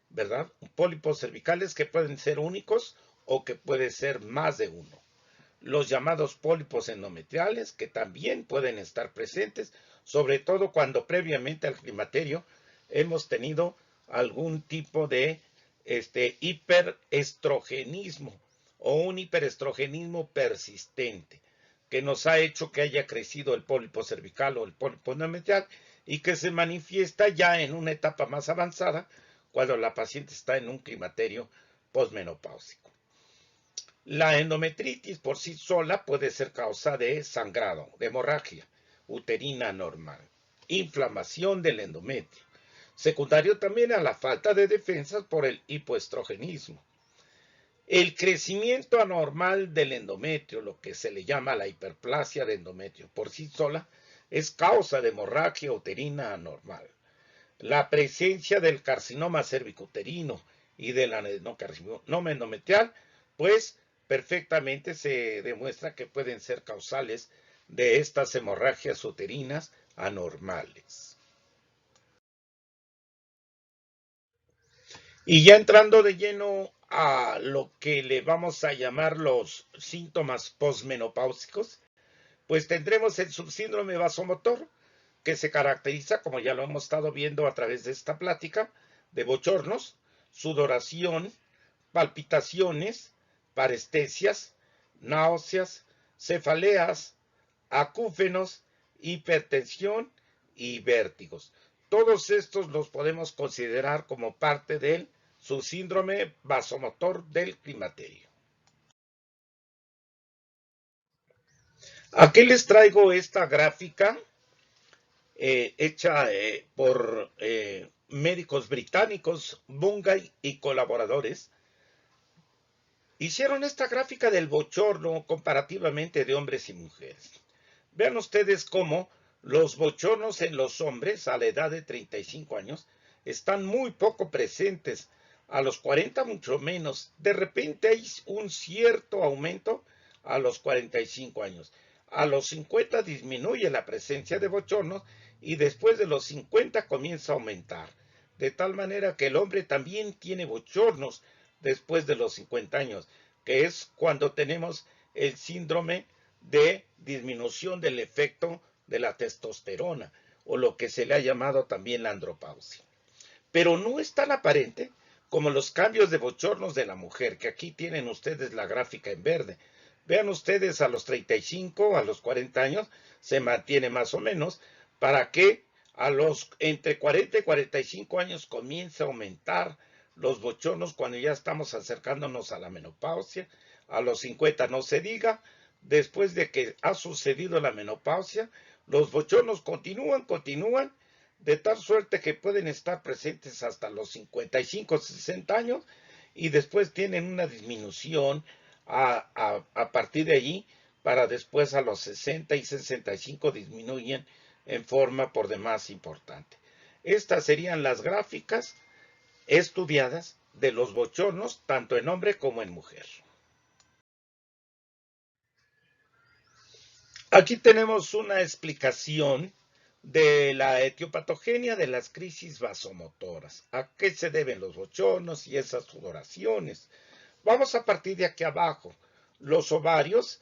¿verdad? Pólipos cervicales que pueden ser únicos o que puede ser más de uno. Los llamados pólipos endometriales que también pueden estar presentes, sobre todo cuando previamente al climaterio hemos tenido algún tipo de hiperestrogenismo o un hiperestrogenismo persistente que nos ha hecho que haya crecido el pólipo cervical o el pólipo endometrial y que se manifiesta ya en una etapa más avanzada cuando la paciente está en un climaterio posmenopáusico. La endometritis por sí sola puede ser causa de sangrado, de hemorragia uterina normal, inflamación del endometrio, secundario también a la falta de defensas por el hipoestrogenismo. El crecimiento anormal del endometrio, lo que se le llama la hiperplasia de endometrio, por sí sola es causa de hemorragia uterina anormal. La presencia del carcinoma cervicuterino y del adenocarcinoma endometrial, pues perfectamente se demuestra que pueden ser causales de estas hemorragias uterinas anormales. Y ya entrando de lleno a lo que le vamos a llamar los síntomas posmenopáusicos, pues tendremos el subsíndrome vasomotor, que se caracteriza, como ya lo hemos estado viendo a través de esta plática, de bochornos, sudoración, palpitaciones, parestesias, náuseas, cefaleas, acúfenos, hipertensión y vértigos. Todos estos los podemos considerar como parte del subsíndrome vasomotor del climaterio. Aquí les traigo esta gráfica hecha por médicos británicos, Bungay y colaboradores. Hicieron esta gráfica del bochorno comparativamente de hombres y mujeres. Vean ustedes cómo los bochornos en los hombres a la edad de 35 años están muy poco presentes. A los 40 mucho menos. De repente hay un cierto aumento a los 45 años. A los 50 disminuye la presencia de bochornos y después de los 50 comienza a aumentar. De tal manera que el hombre también tiene bochornos después de los 50 años, que es cuando tenemos el síndrome de disminución del efecto de la testosterona, o lo que se le ha llamado también la andropausia. Pero no es tan aparente como los cambios de bochornos de la mujer, que aquí tienen ustedes la gráfica en verde. Vean ustedes a los 35, a los 40 años, se mantiene más o menos, para que a los entre 40 y 45 años comience a aumentar los bochornos cuando ya estamos acercándonos a la menopausia. A los 50 no se diga. Después de que ha sucedido la menopausia, los bochornos continúan, de tal suerte que pueden estar presentes hasta los 55, 60 años y después tienen una disminución a partir de allí para después a los 60 y 65 disminuyen en forma por demás importante. Estas serían las gráficas estudiadas de los bochornos tanto en hombre como en mujer. Aquí tenemos una explicación de la etiopatogenia de las crisis vasomotoras. ¿A qué se deben los bochornos y esas sudoraciones? Vamos a partir de aquí abajo. Los ovarios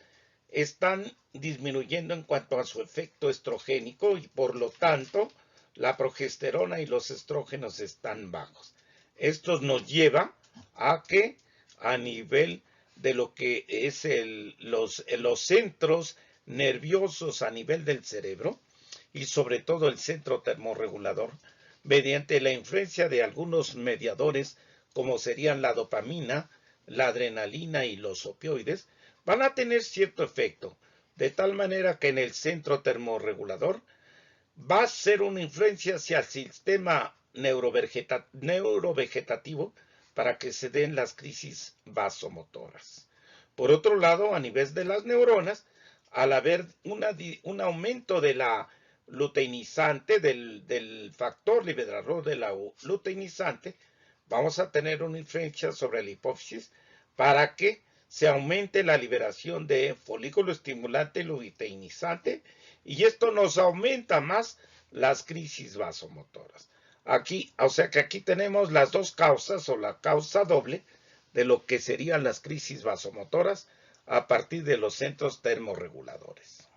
están disminuyendo en cuanto a su efecto estrogénico y por lo tanto la progesterona y los estrógenos están bajos. Esto nos lleva a que a nivel de lo que es los centros nerviosos a nivel del cerebro y sobre todo el centro termorregulador, mediante la influencia de algunos mediadores como serían la dopamina, la adrenalina y los opioides, van a tener cierto efecto, de tal manera que en el centro termorregulador va a ser una influencia hacia el sistema neurovegetativo para que se den las crisis vasomotoras. Por otro lado, a nivel de las neuronas, al haber un aumento de la luteinizante, del factor liberador de la luteinizante, vamos a tener una influencia sobre la hipófisis para que se aumente la liberación de folículo estimulante luteinizante y esto nos aumenta más las crisis vasomotoras. Aquí, o sea que aquí tenemos las dos causas o la causa doble de lo que serían las crisis vasomotoras a partir de los centros termorreguladores.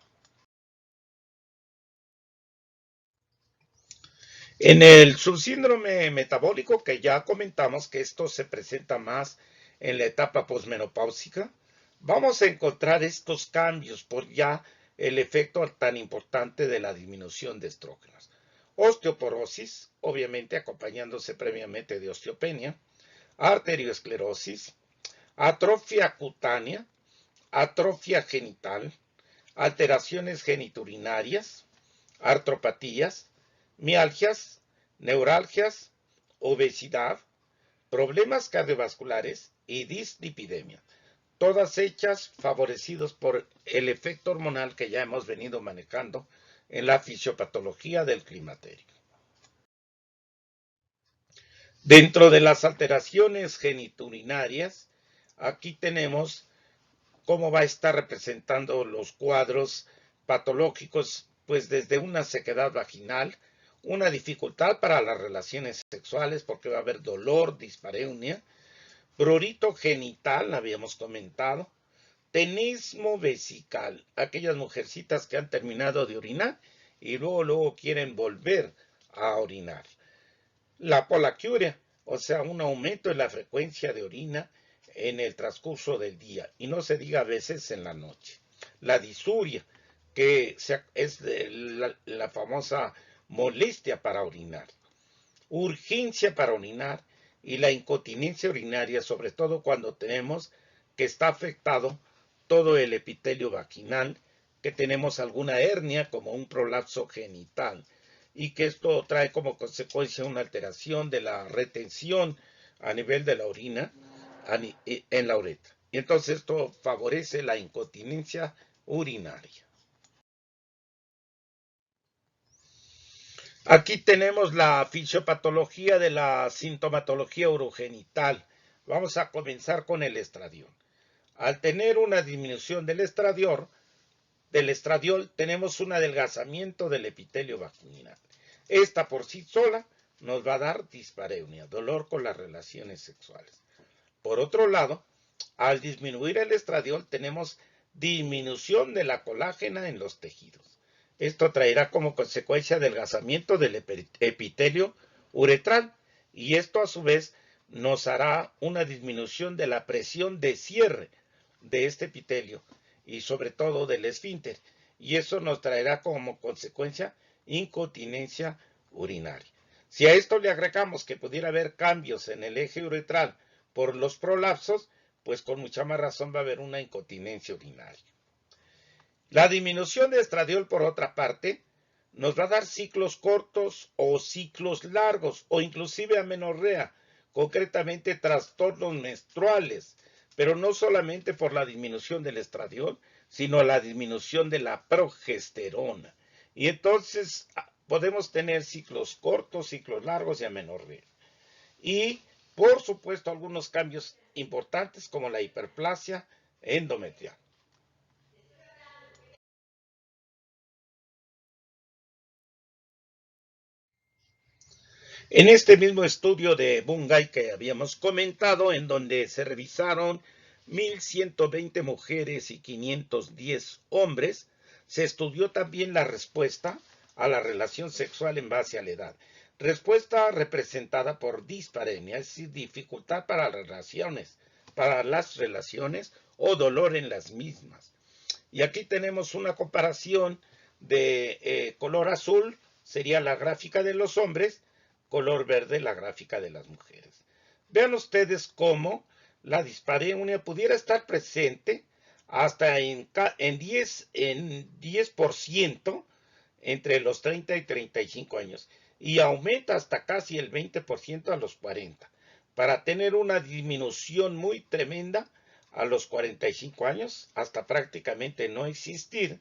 En el subsíndrome metabólico, que ya comentamos que esto se presenta más en la etapa posmenopáusica, vamos a encontrar estos cambios por ya el efecto tan importante de la disminución de estrógenos. Osteoporosis, obviamente acompañándose previamente de osteopenia, arterioesclerosis, atrofia cutánea, atrofia genital, alteraciones geniturinarias, artropatías, mialgias, neuralgias, obesidad, problemas cardiovasculares y dislipidemia, todas hechas favorecidos por el efecto hormonal que ya hemos venido manejando en la fisiopatología del climaterio. Dentro de las alteraciones geniturinarias, aquí tenemos cómo va a estar representando los cuadros patológicos, pues desde una sequedad vaginal, una dificultad para las relaciones sexuales porque va a haber dolor, dispareunia, prurito genital, habíamos comentado, tenismo vesical, aquellas mujercitas que han terminado de orinar y luego quieren volver a orinar. La polaquiuria, o sea, un aumento en la frecuencia de orina en el transcurso del día y no se diga a veces en la noche. La disuria, que es la famosa molestia para orinar. Urgencia para orinar y la incontinencia urinaria, sobre todo cuando tenemos que está afectado todo el epitelio vaginal que tenemos alguna hernia como un prolapso genital y que esto trae como consecuencia una alteración de la retención a nivel de la orina en la uretra. Y entonces esto favorece la incontinencia urinaria. Aquí tenemos la fisiopatología de la sintomatología urogenital. Vamos a comenzar con el estradiol. Al tener una disminución del estradiol tenemos un adelgazamiento del epitelio vaginal. Esta por sí sola nos va a dar dispareunia, dolor con las relaciones sexuales. Por otro lado, al disminuir el estradiol tenemos disminución de la colágena en los tejidos. Esto traerá como consecuencia adelgazamiento del epitelio uretral y esto a su vez nos hará una disminución de la presión de cierre de este epitelio y sobre todo del esfínter, y eso nos traerá como consecuencia incontinencia urinaria. Si a esto le agregamos que pudiera haber cambios en el eje uretral por los prolapsos, pues con mucha más razón va a haber una incontinencia urinaria. La disminución de estradiol, por otra parte, nos va a dar ciclos cortos o ciclos largos o inclusive amenorrea, concretamente trastornos menstruales, pero no solamente por la disminución del estradiol, sino la disminución de la progesterona. Y entonces podemos tener ciclos cortos, ciclos largos y amenorrea. Y, por supuesto, algunos cambios importantes como la hiperplasia endometrial. En este mismo estudio de Bungay que habíamos comentado, en donde se revisaron 1.120 mujeres y 510 hombres, se estudió también la respuesta a la relación sexual en base a la edad. Respuesta representada por dispareunia, es decir, dificultad para las relaciones o dolor en las mismas. Y aquí tenemos una comparación de color azul, sería la gráfica de los hombres, color verde la gráfica de las mujeres. Vean ustedes cómo la dispareunia pudiera estar presente hasta en 10% entre los 30 y 35 años y aumenta hasta casi el 20% a los 40, para tener una disminución muy tremenda a los 45 años hasta prácticamente no existir,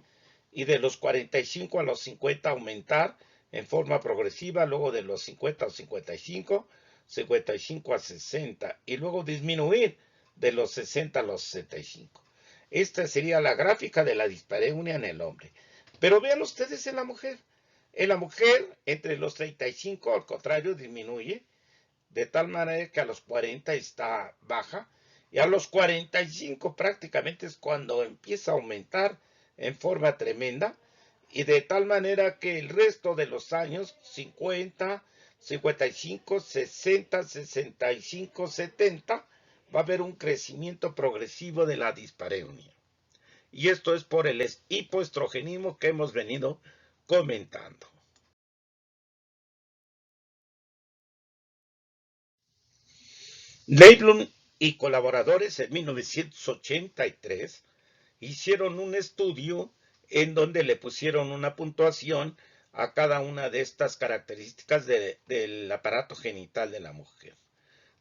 y de los 45 a los 50 aumentar en forma progresiva, luego de los 50 a 55, 55 a 60 y luego disminuir de los 60 a los 65. Esta sería la gráfica de la dispareunia en el hombre. Pero vean ustedes en la mujer. En la mujer, entre los 35, al contrario, disminuye, de tal manera que a los 40 está baja, y a los 45 prácticamente es cuando empieza a aumentar en forma tremenda, y de tal manera que el resto de los años, 50, 55, 60, 65, 70, va a haber un crecimiento progresivo de la dispareunia. Y esto es por el hipoestrogenismo que hemos venido comentando. Leiblum y colaboradores en 1983 hicieron un estudio en donde le pusieron una puntuación a cada una de estas características del aparato genital de la mujer.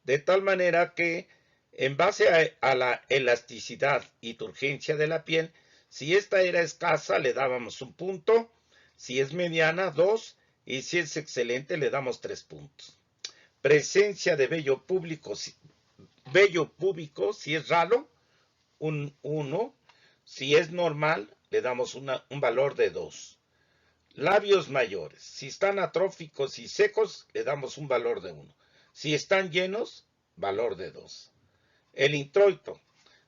De tal manera que, en base a la elasticidad y turgencia de la piel, si esta era escasa le dábamos un punto, si es mediana 2 y si es excelente le damos 3 puntos. Presencia de vello púbico, si es ralo, un 1. Si es normal, le damos un valor de 2. Labios mayores. Si están atróficos y secos, le damos un valor de 1. Si están llenos, valor de 2. El introito.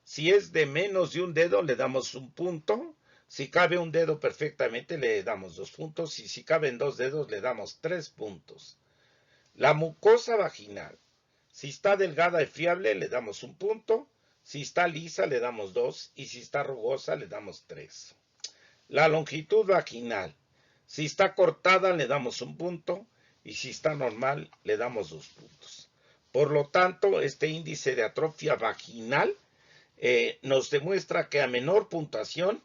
Si es de menos de un dedo, le damos un punto. Si cabe un dedo perfectamente, le damos 2 puntos. Y si caben 2 dedos, le damos 3 puntos. La mucosa vaginal. Si está delgada y fiable, le damos un punto. Si está lisa, le damos 2. Y si está rugosa, le damos 3. La longitud vaginal. Si está cortada, le damos un punto. Y si está normal, le damos 2 puntos. Por lo tanto, este índice de atrofia vaginal nos demuestra que a menor puntuación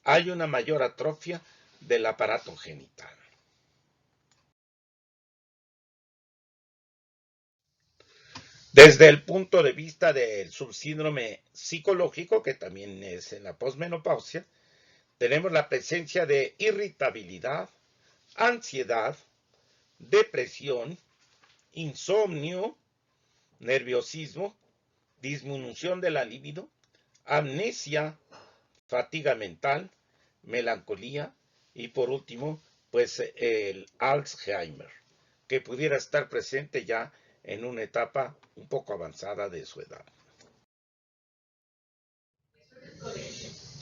hay una mayor atrofia del aparato genital. Desde el punto de vista del subsíndrome psicológico, que también es en la posmenopausia, tenemos la presencia de irritabilidad, ansiedad, depresión, insomnio, nerviosismo, disminución de la libido, amnesia, fatiga mental, melancolía y por último, pues el Alzheimer, que pudiera estar presente ya en una etapa un poco avanzada de su edad.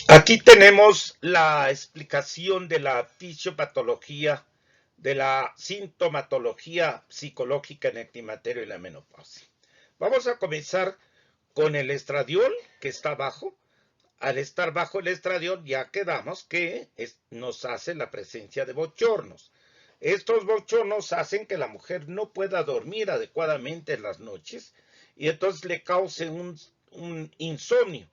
Aquí tenemos la explicación de la fisiopatología, de la sintomatología psicológica en el climaterio y la menopausia. Vamos a comenzar con el estradiol, que está bajo. Al estar bajo el estradiol ya quedamos que nos hace la presencia de bochornos. Estos bochornos hacen que la mujer no pueda dormir adecuadamente en las noches y entonces le cause un insomnio.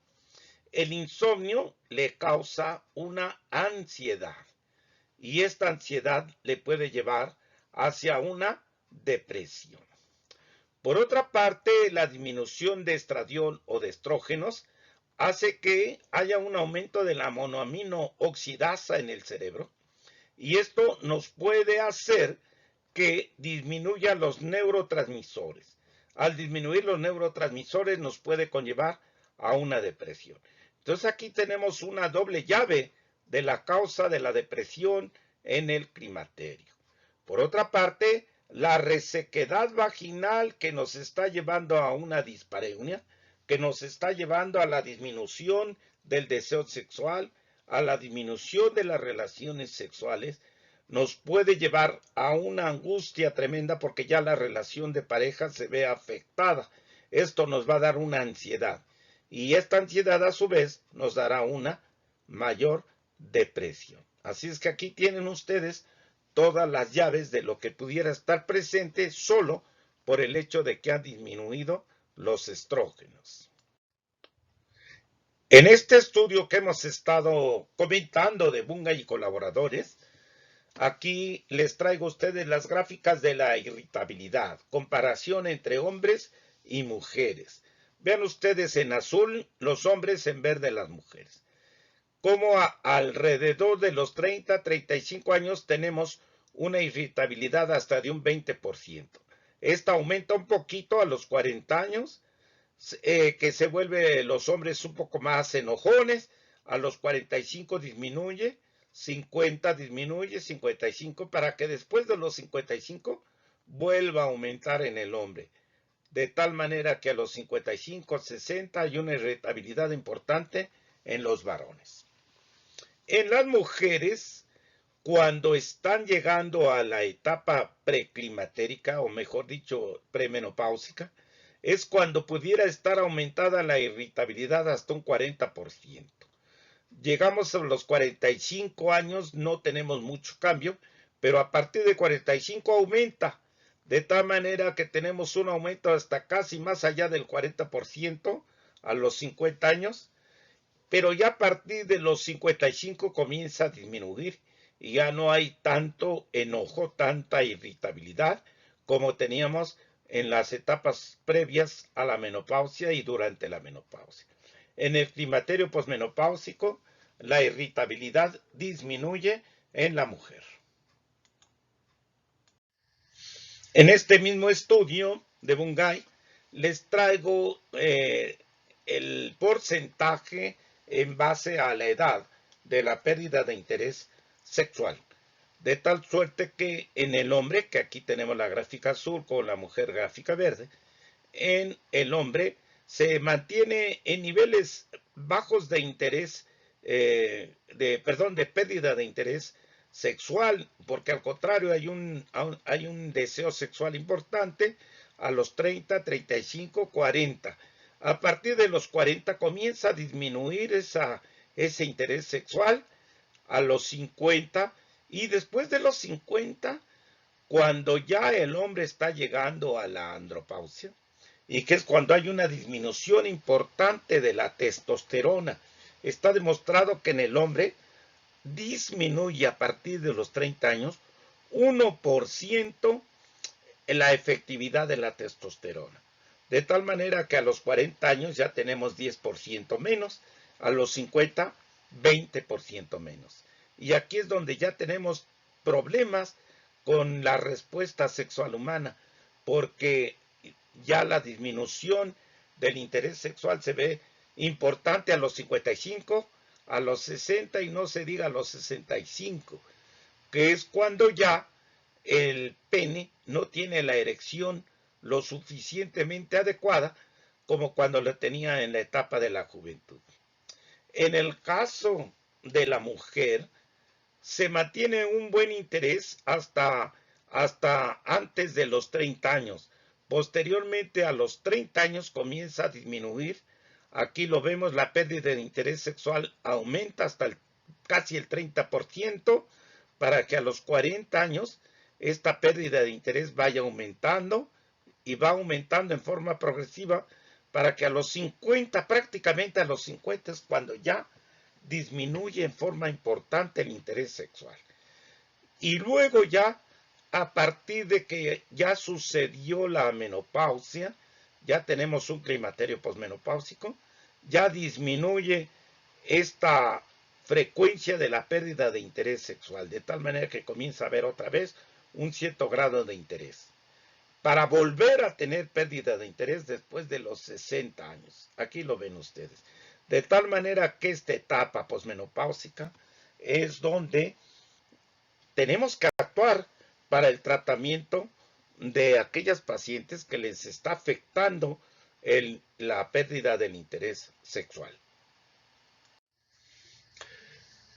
El insomnio le causa una ansiedad y esta ansiedad le puede llevar hacia una depresión. Por otra parte, la disminución de estradiol o de estrógenos hace que haya un aumento de la monoamino oxidasa en el cerebro y esto nos puede hacer que disminuya los neurotransmisores. Al disminuir los neurotransmisores nos puede conllevar a una depresión. Entonces aquí tenemos una doble llave de la causa de la depresión en el climaterio. Por otra parte, la resequedad vaginal que nos está llevando a una dispareunia, que nos está llevando a la disminución del deseo sexual, a la disminución de las relaciones sexuales, nos puede llevar a una angustia tremenda porque ya la relación de pareja se ve afectada. Esto nos va a dar una ansiedad y esta ansiedad a su vez nos dará una mayor depresión. Así es que aquí tienen ustedes todas las llaves de lo que pudiera estar presente solo por el hecho de que han disminuido los estrógenos. En este estudio que hemos estado comentando de Bungay y colaboradores, aquí les traigo a ustedes las gráficas de la irritabilidad, comparación entre hombres y mujeres. Vean ustedes en azul los hombres, en verde las mujeres. Como alrededor de los 30-35 años tenemos una irritabilidad hasta de un 20%. Esta aumenta un poquito a los 40 años, que se vuelve los hombres un poco más enojones, a los 45 disminuye, 50 disminuye, 55, para que después de los 55 vuelva a aumentar en el hombre. De tal manera que a los 55, 60 hay una irritabilidad importante en los varones. En las mujeres, cuando están llegando a la etapa preclimatérica, o mejor dicho, premenopáusica, es cuando pudiera estar aumentada la irritabilidad hasta un 40%. Llegamos a los 45 años, no tenemos mucho cambio, pero a partir de 45 aumenta, de tal manera que tenemos un aumento hasta casi más allá del 40% a los 50 años, pero ya a partir de los 55 comienza a disminuir y ya no hay tanto enojo, tanta irritabilidad como teníamos en las etapas previas a la menopausia y durante la menopausia. En el climaterio posmenopáusico, la irritabilidad disminuye en la mujer. En este mismo estudio de Bungay, les traigo el porcentaje en base a la edad de la pérdida de interés sexual. De tal suerte que en el hombre, que aquí tenemos la gráfica azul con la mujer gráfica verde, en el hombre se mantiene en niveles bajos de interés, de pérdida de interés sexual, porque al contrario hay un deseo sexual importante a los 30, 35, 40. A partir de los 40 comienza a disminuir ese interés sexual a los 50 y después de los 50, cuando ya el hombre está llegando a la andropausia, y que es cuando hay una disminución importante de la testosterona. Está demostrado que en el hombre disminuye a partir de los 30 años 1% en la efectividad de la testosterona. De tal manera que a los 40 años ya tenemos 10% menos, a los 50, 20% menos. Y aquí es donde ya tenemos problemas con la respuesta sexual humana, porque ya la disminución del interés sexual se ve importante a los 55, a los 60 y no se diga a los 65, que es cuando ya el pene no tiene la erección lo suficientemente adecuada como cuando lo tenía en la etapa de la juventud. En el caso de la mujer, se mantiene un buen interés hasta antes de los 30 años. Posteriormente a los 30 años comienza a disminuir. Aquí lo vemos, la pérdida de interés sexual aumenta hasta casi el 30%, para que a los 40 años esta pérdida de interés vaya aumentando y va aumentando en forma progresiva para que a los 50, prácticamente a los 50 es cuando ya disminuye en forma importante el interés sexual. Y luego ya, a partir de que ya sucedió la menopausia, ya tenemos un climaterio posmenopáusico, ya disminuye esta frecuencia de la pérdida de interés sexual, de tal manera que comienza a haber otra vez un cierto grado de interés, para volver a tener pérdida de interés después de los 60 años. Aquí lo ven ustedes. De tal manera que esta etapa posmenopáusica es donde tenemos que actuar para el tratamiento de aquellas pacientes que les está afectando la pérdida del interés sexual.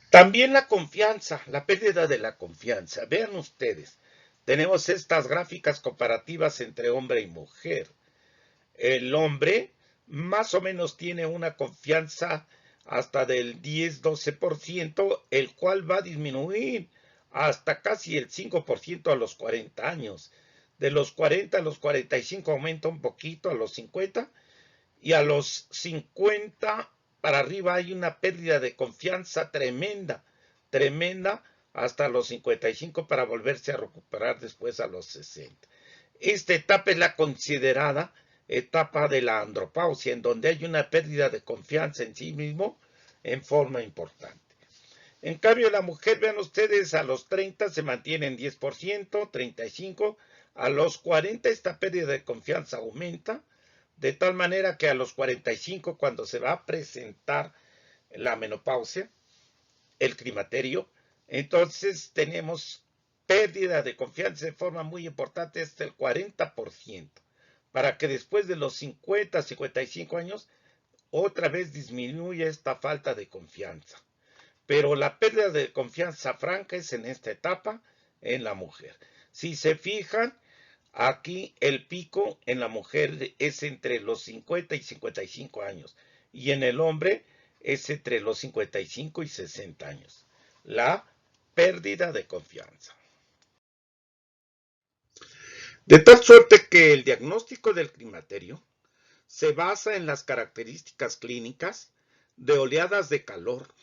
También la confianza, la pérdida de la confianza. Vean ustedes, tenemos estas gráficas comparativas entre hombre y mujer. El hombre más o menos tiene una confianza hasta del 10-12%, el cual va a disminuir hasta casi el 5% a los 40 años. De los 40 a los 45 aumenta un poquito a los 50, y a los 50 para arriba hay una pérdida de confianza tremenda, tremenda, hasta los 55 para volverse a recuperar después a los 60. Esta etapa es la considerada etapa de la andropausia, en donde hay una pérdida de confianza en sí mismo en forma importante. En cambio, la mujer, vean ustedes, a los 30 se mantiene en 10%, 35%, a los 40 esta pérdida de confianza aumenta, de tal manera que a los 45, cuando se va a presentar la menopausia, el climaterio, entonces tenemos pérdida de confianza de forma muy importante, hasta el 40%, para que después de los 50, 55 años, otra vez disminuya esta falta de confianza. Pero la pérdida de confianza franca es en esta etapa en la mujer. Si se fijan, aquí el pico en la mujer es entre los 50 y 55 años, y en el hombre es entre los 55 y 60 años. La pérdida de confianza. De tal suerte que el diagnóstico del climaterio se basa en las características clínicas de oleadas de calor,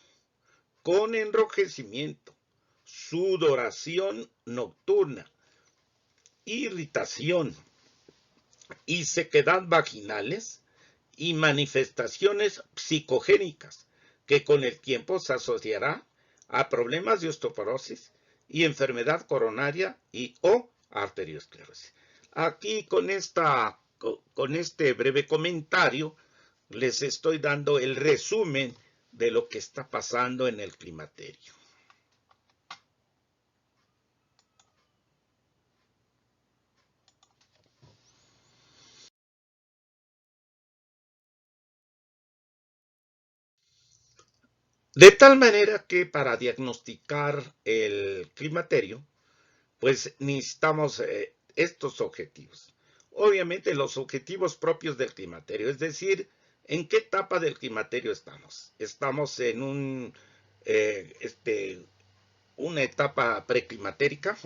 con enrojecimiento, sudoración nocturna, irritación y sequedad vaginales, y manifestaciones psicogénicas que con el tiempo se asociará a problemas de osteoporosis y enfermedad coronaria y o arteriosclerosis. Aquí con este breve comentario les estoy dando el resumen de lo que está pasando en el climaterio. De tal manera que para diagnosticar el climaterio, pues necesitamos estos objetivos. Obviamente los objetivos propios del climaterio, es decir, ¿en qué etapa del climaterio estamos? Estamos en una etapa preclimatérica,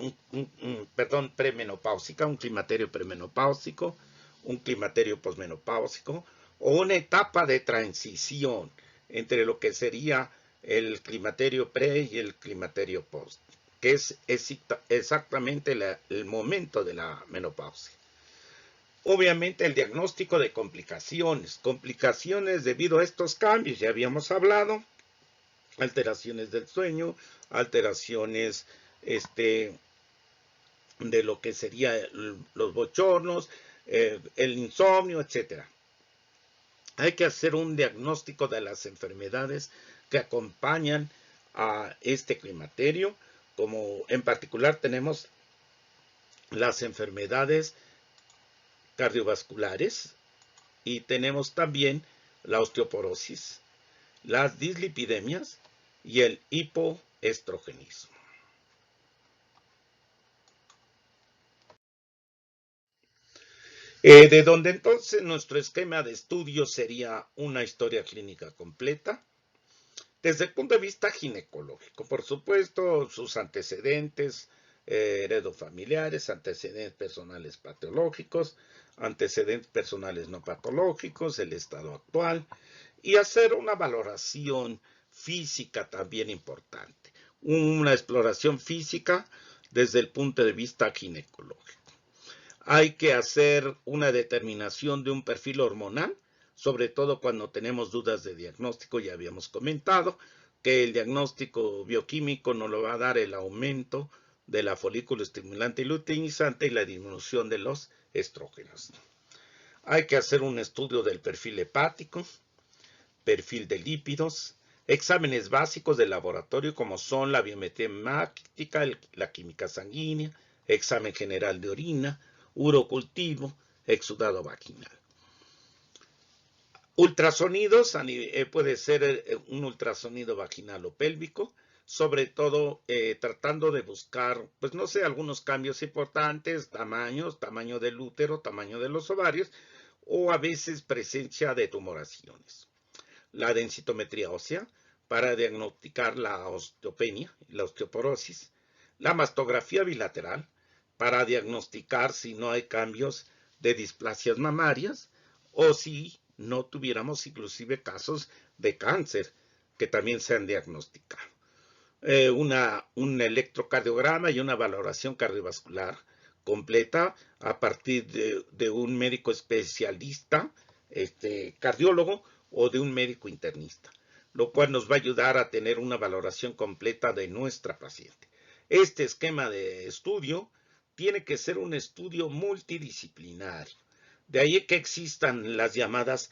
premenopáusica, un climaterio premenopáusico, un climaterio posmenopáusico, o una etapa de transición entre lo que sería el climaterio pre y el climaterio post, que es exactamente el momento de la menopausia. Obviamente el diagnóstico de complicaciones debido a estos cambios, ya habíamos hablado, alteraciones del sueño, alteraciones de lo que sería los bochornos, el insomnio, etc. Hay que hacer un diagnóstico de las enfermedades que acompañan a este climaterio, como en particular tenemos las enfermedades cardiovasculares y tenemos también la osteoporosis, las dislipidemias y el hipoestrogenismo. De donde entonces nuestro esquema de estudio sería una historia clínica completa, desde el punto de vista ginecológico, por supuesto, sus antecedentes heredofamiliares, antecedentes personales patológicos, antecedentes personales no patológicos, el estado actual, y hacer una valoración física también importante, una exploración física desde el punto de vista ginecológico. Hay que hacer una determinación de un perfil hormonal, sobre todo cuando tenemos dudas de diagnóstico. Ya habíamos comentado que el diagnóstico bioquímico nos lo va a dar el aumento de la folículo estimulante y luteinizante y la disminución de los estrógenos. Hay que hacer un estudio del perfil hepático, perfil de lípidos, exámenes básicos de laboratorio como son la biometría hemática, la química sanguínea, examen general de orina, urocultivo, exudado vaginal. Ultrasonidos, puede ser un ultrasonido vaginal o pélvico, sobre todo tratando de buscar, pues no sé, algunos cambios importantes, tamaño del útero, tamaño de los ovarios, o a veces presencia de tumoraciones. La densitometría ósea, para diagnosticar la osteopenia, la osteoporosis. La mastografía bilateral, para diagnosticar si no hay cambios de displasias mamarias o si no tuviéramos inclusive casos de cáncer que también se han diagnosticado. Un electrocardiograma y una valoración cardiovascular completa a partir de un médico especialista, cardiólogo o de un médico internista, lo cual nos va a ayudar a tener una valoración completa de nuestra paciente. Este esquema de estudio tiene que ser un estudio multidisciplinario. De ahí que existan las llamadas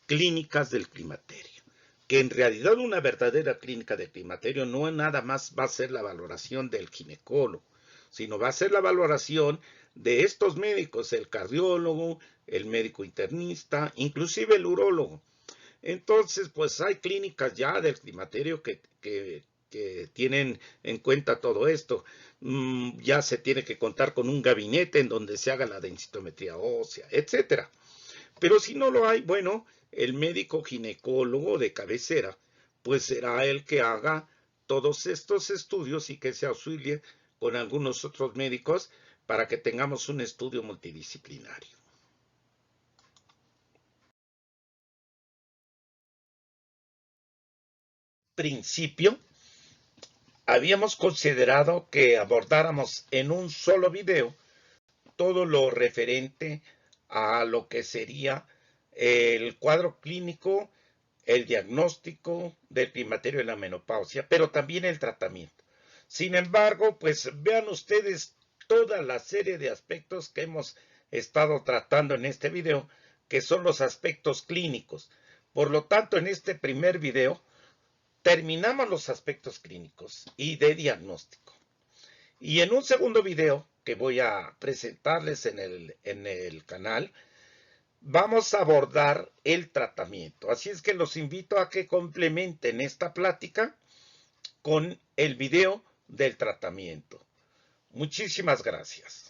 clínicas del climaterio, que en realidad una verdadera clínica de climaterio no nada más va a ser la valoración del ginecólogo, sino va a ser la valoración de estos médicos, el cardiólogo, el médico internista, inclusive el urólogo. Entonces, pues hay clínicas ya del climaterio que tienen en cuenta todo esto. Ya se tiene que contar con un gabinete en donde se haga la densitometría ósea, etcétera. Pero si no lo hay, bueno, el médico ginecólogo de cabecera, pues será el que haga todos estos estudios y que se auxilie con algunos otros médicos para que tengamos un estudio multidisciplinario. Principio, habíamos considerado que abordáramos en un solo video todo lo referente a lo que sería el cuadro clínico, el diagnóstico del climaterio y la menopausia, pero también el tratamiento. Sin embargo, pues vean ustedes toda la serie de aspectos que hemos estado tratando en este video, que son los aspectos clínicos. Por lo tanto, en este primer video terminamos los aspectos clínicos y de diagnóstico. Y en un segundo video que voy a presentarles en el canal, vamos a abordar el tratamiento. Así es que los invito a que complementen esta plática con el video del tratamiento. Muchísimas gracias.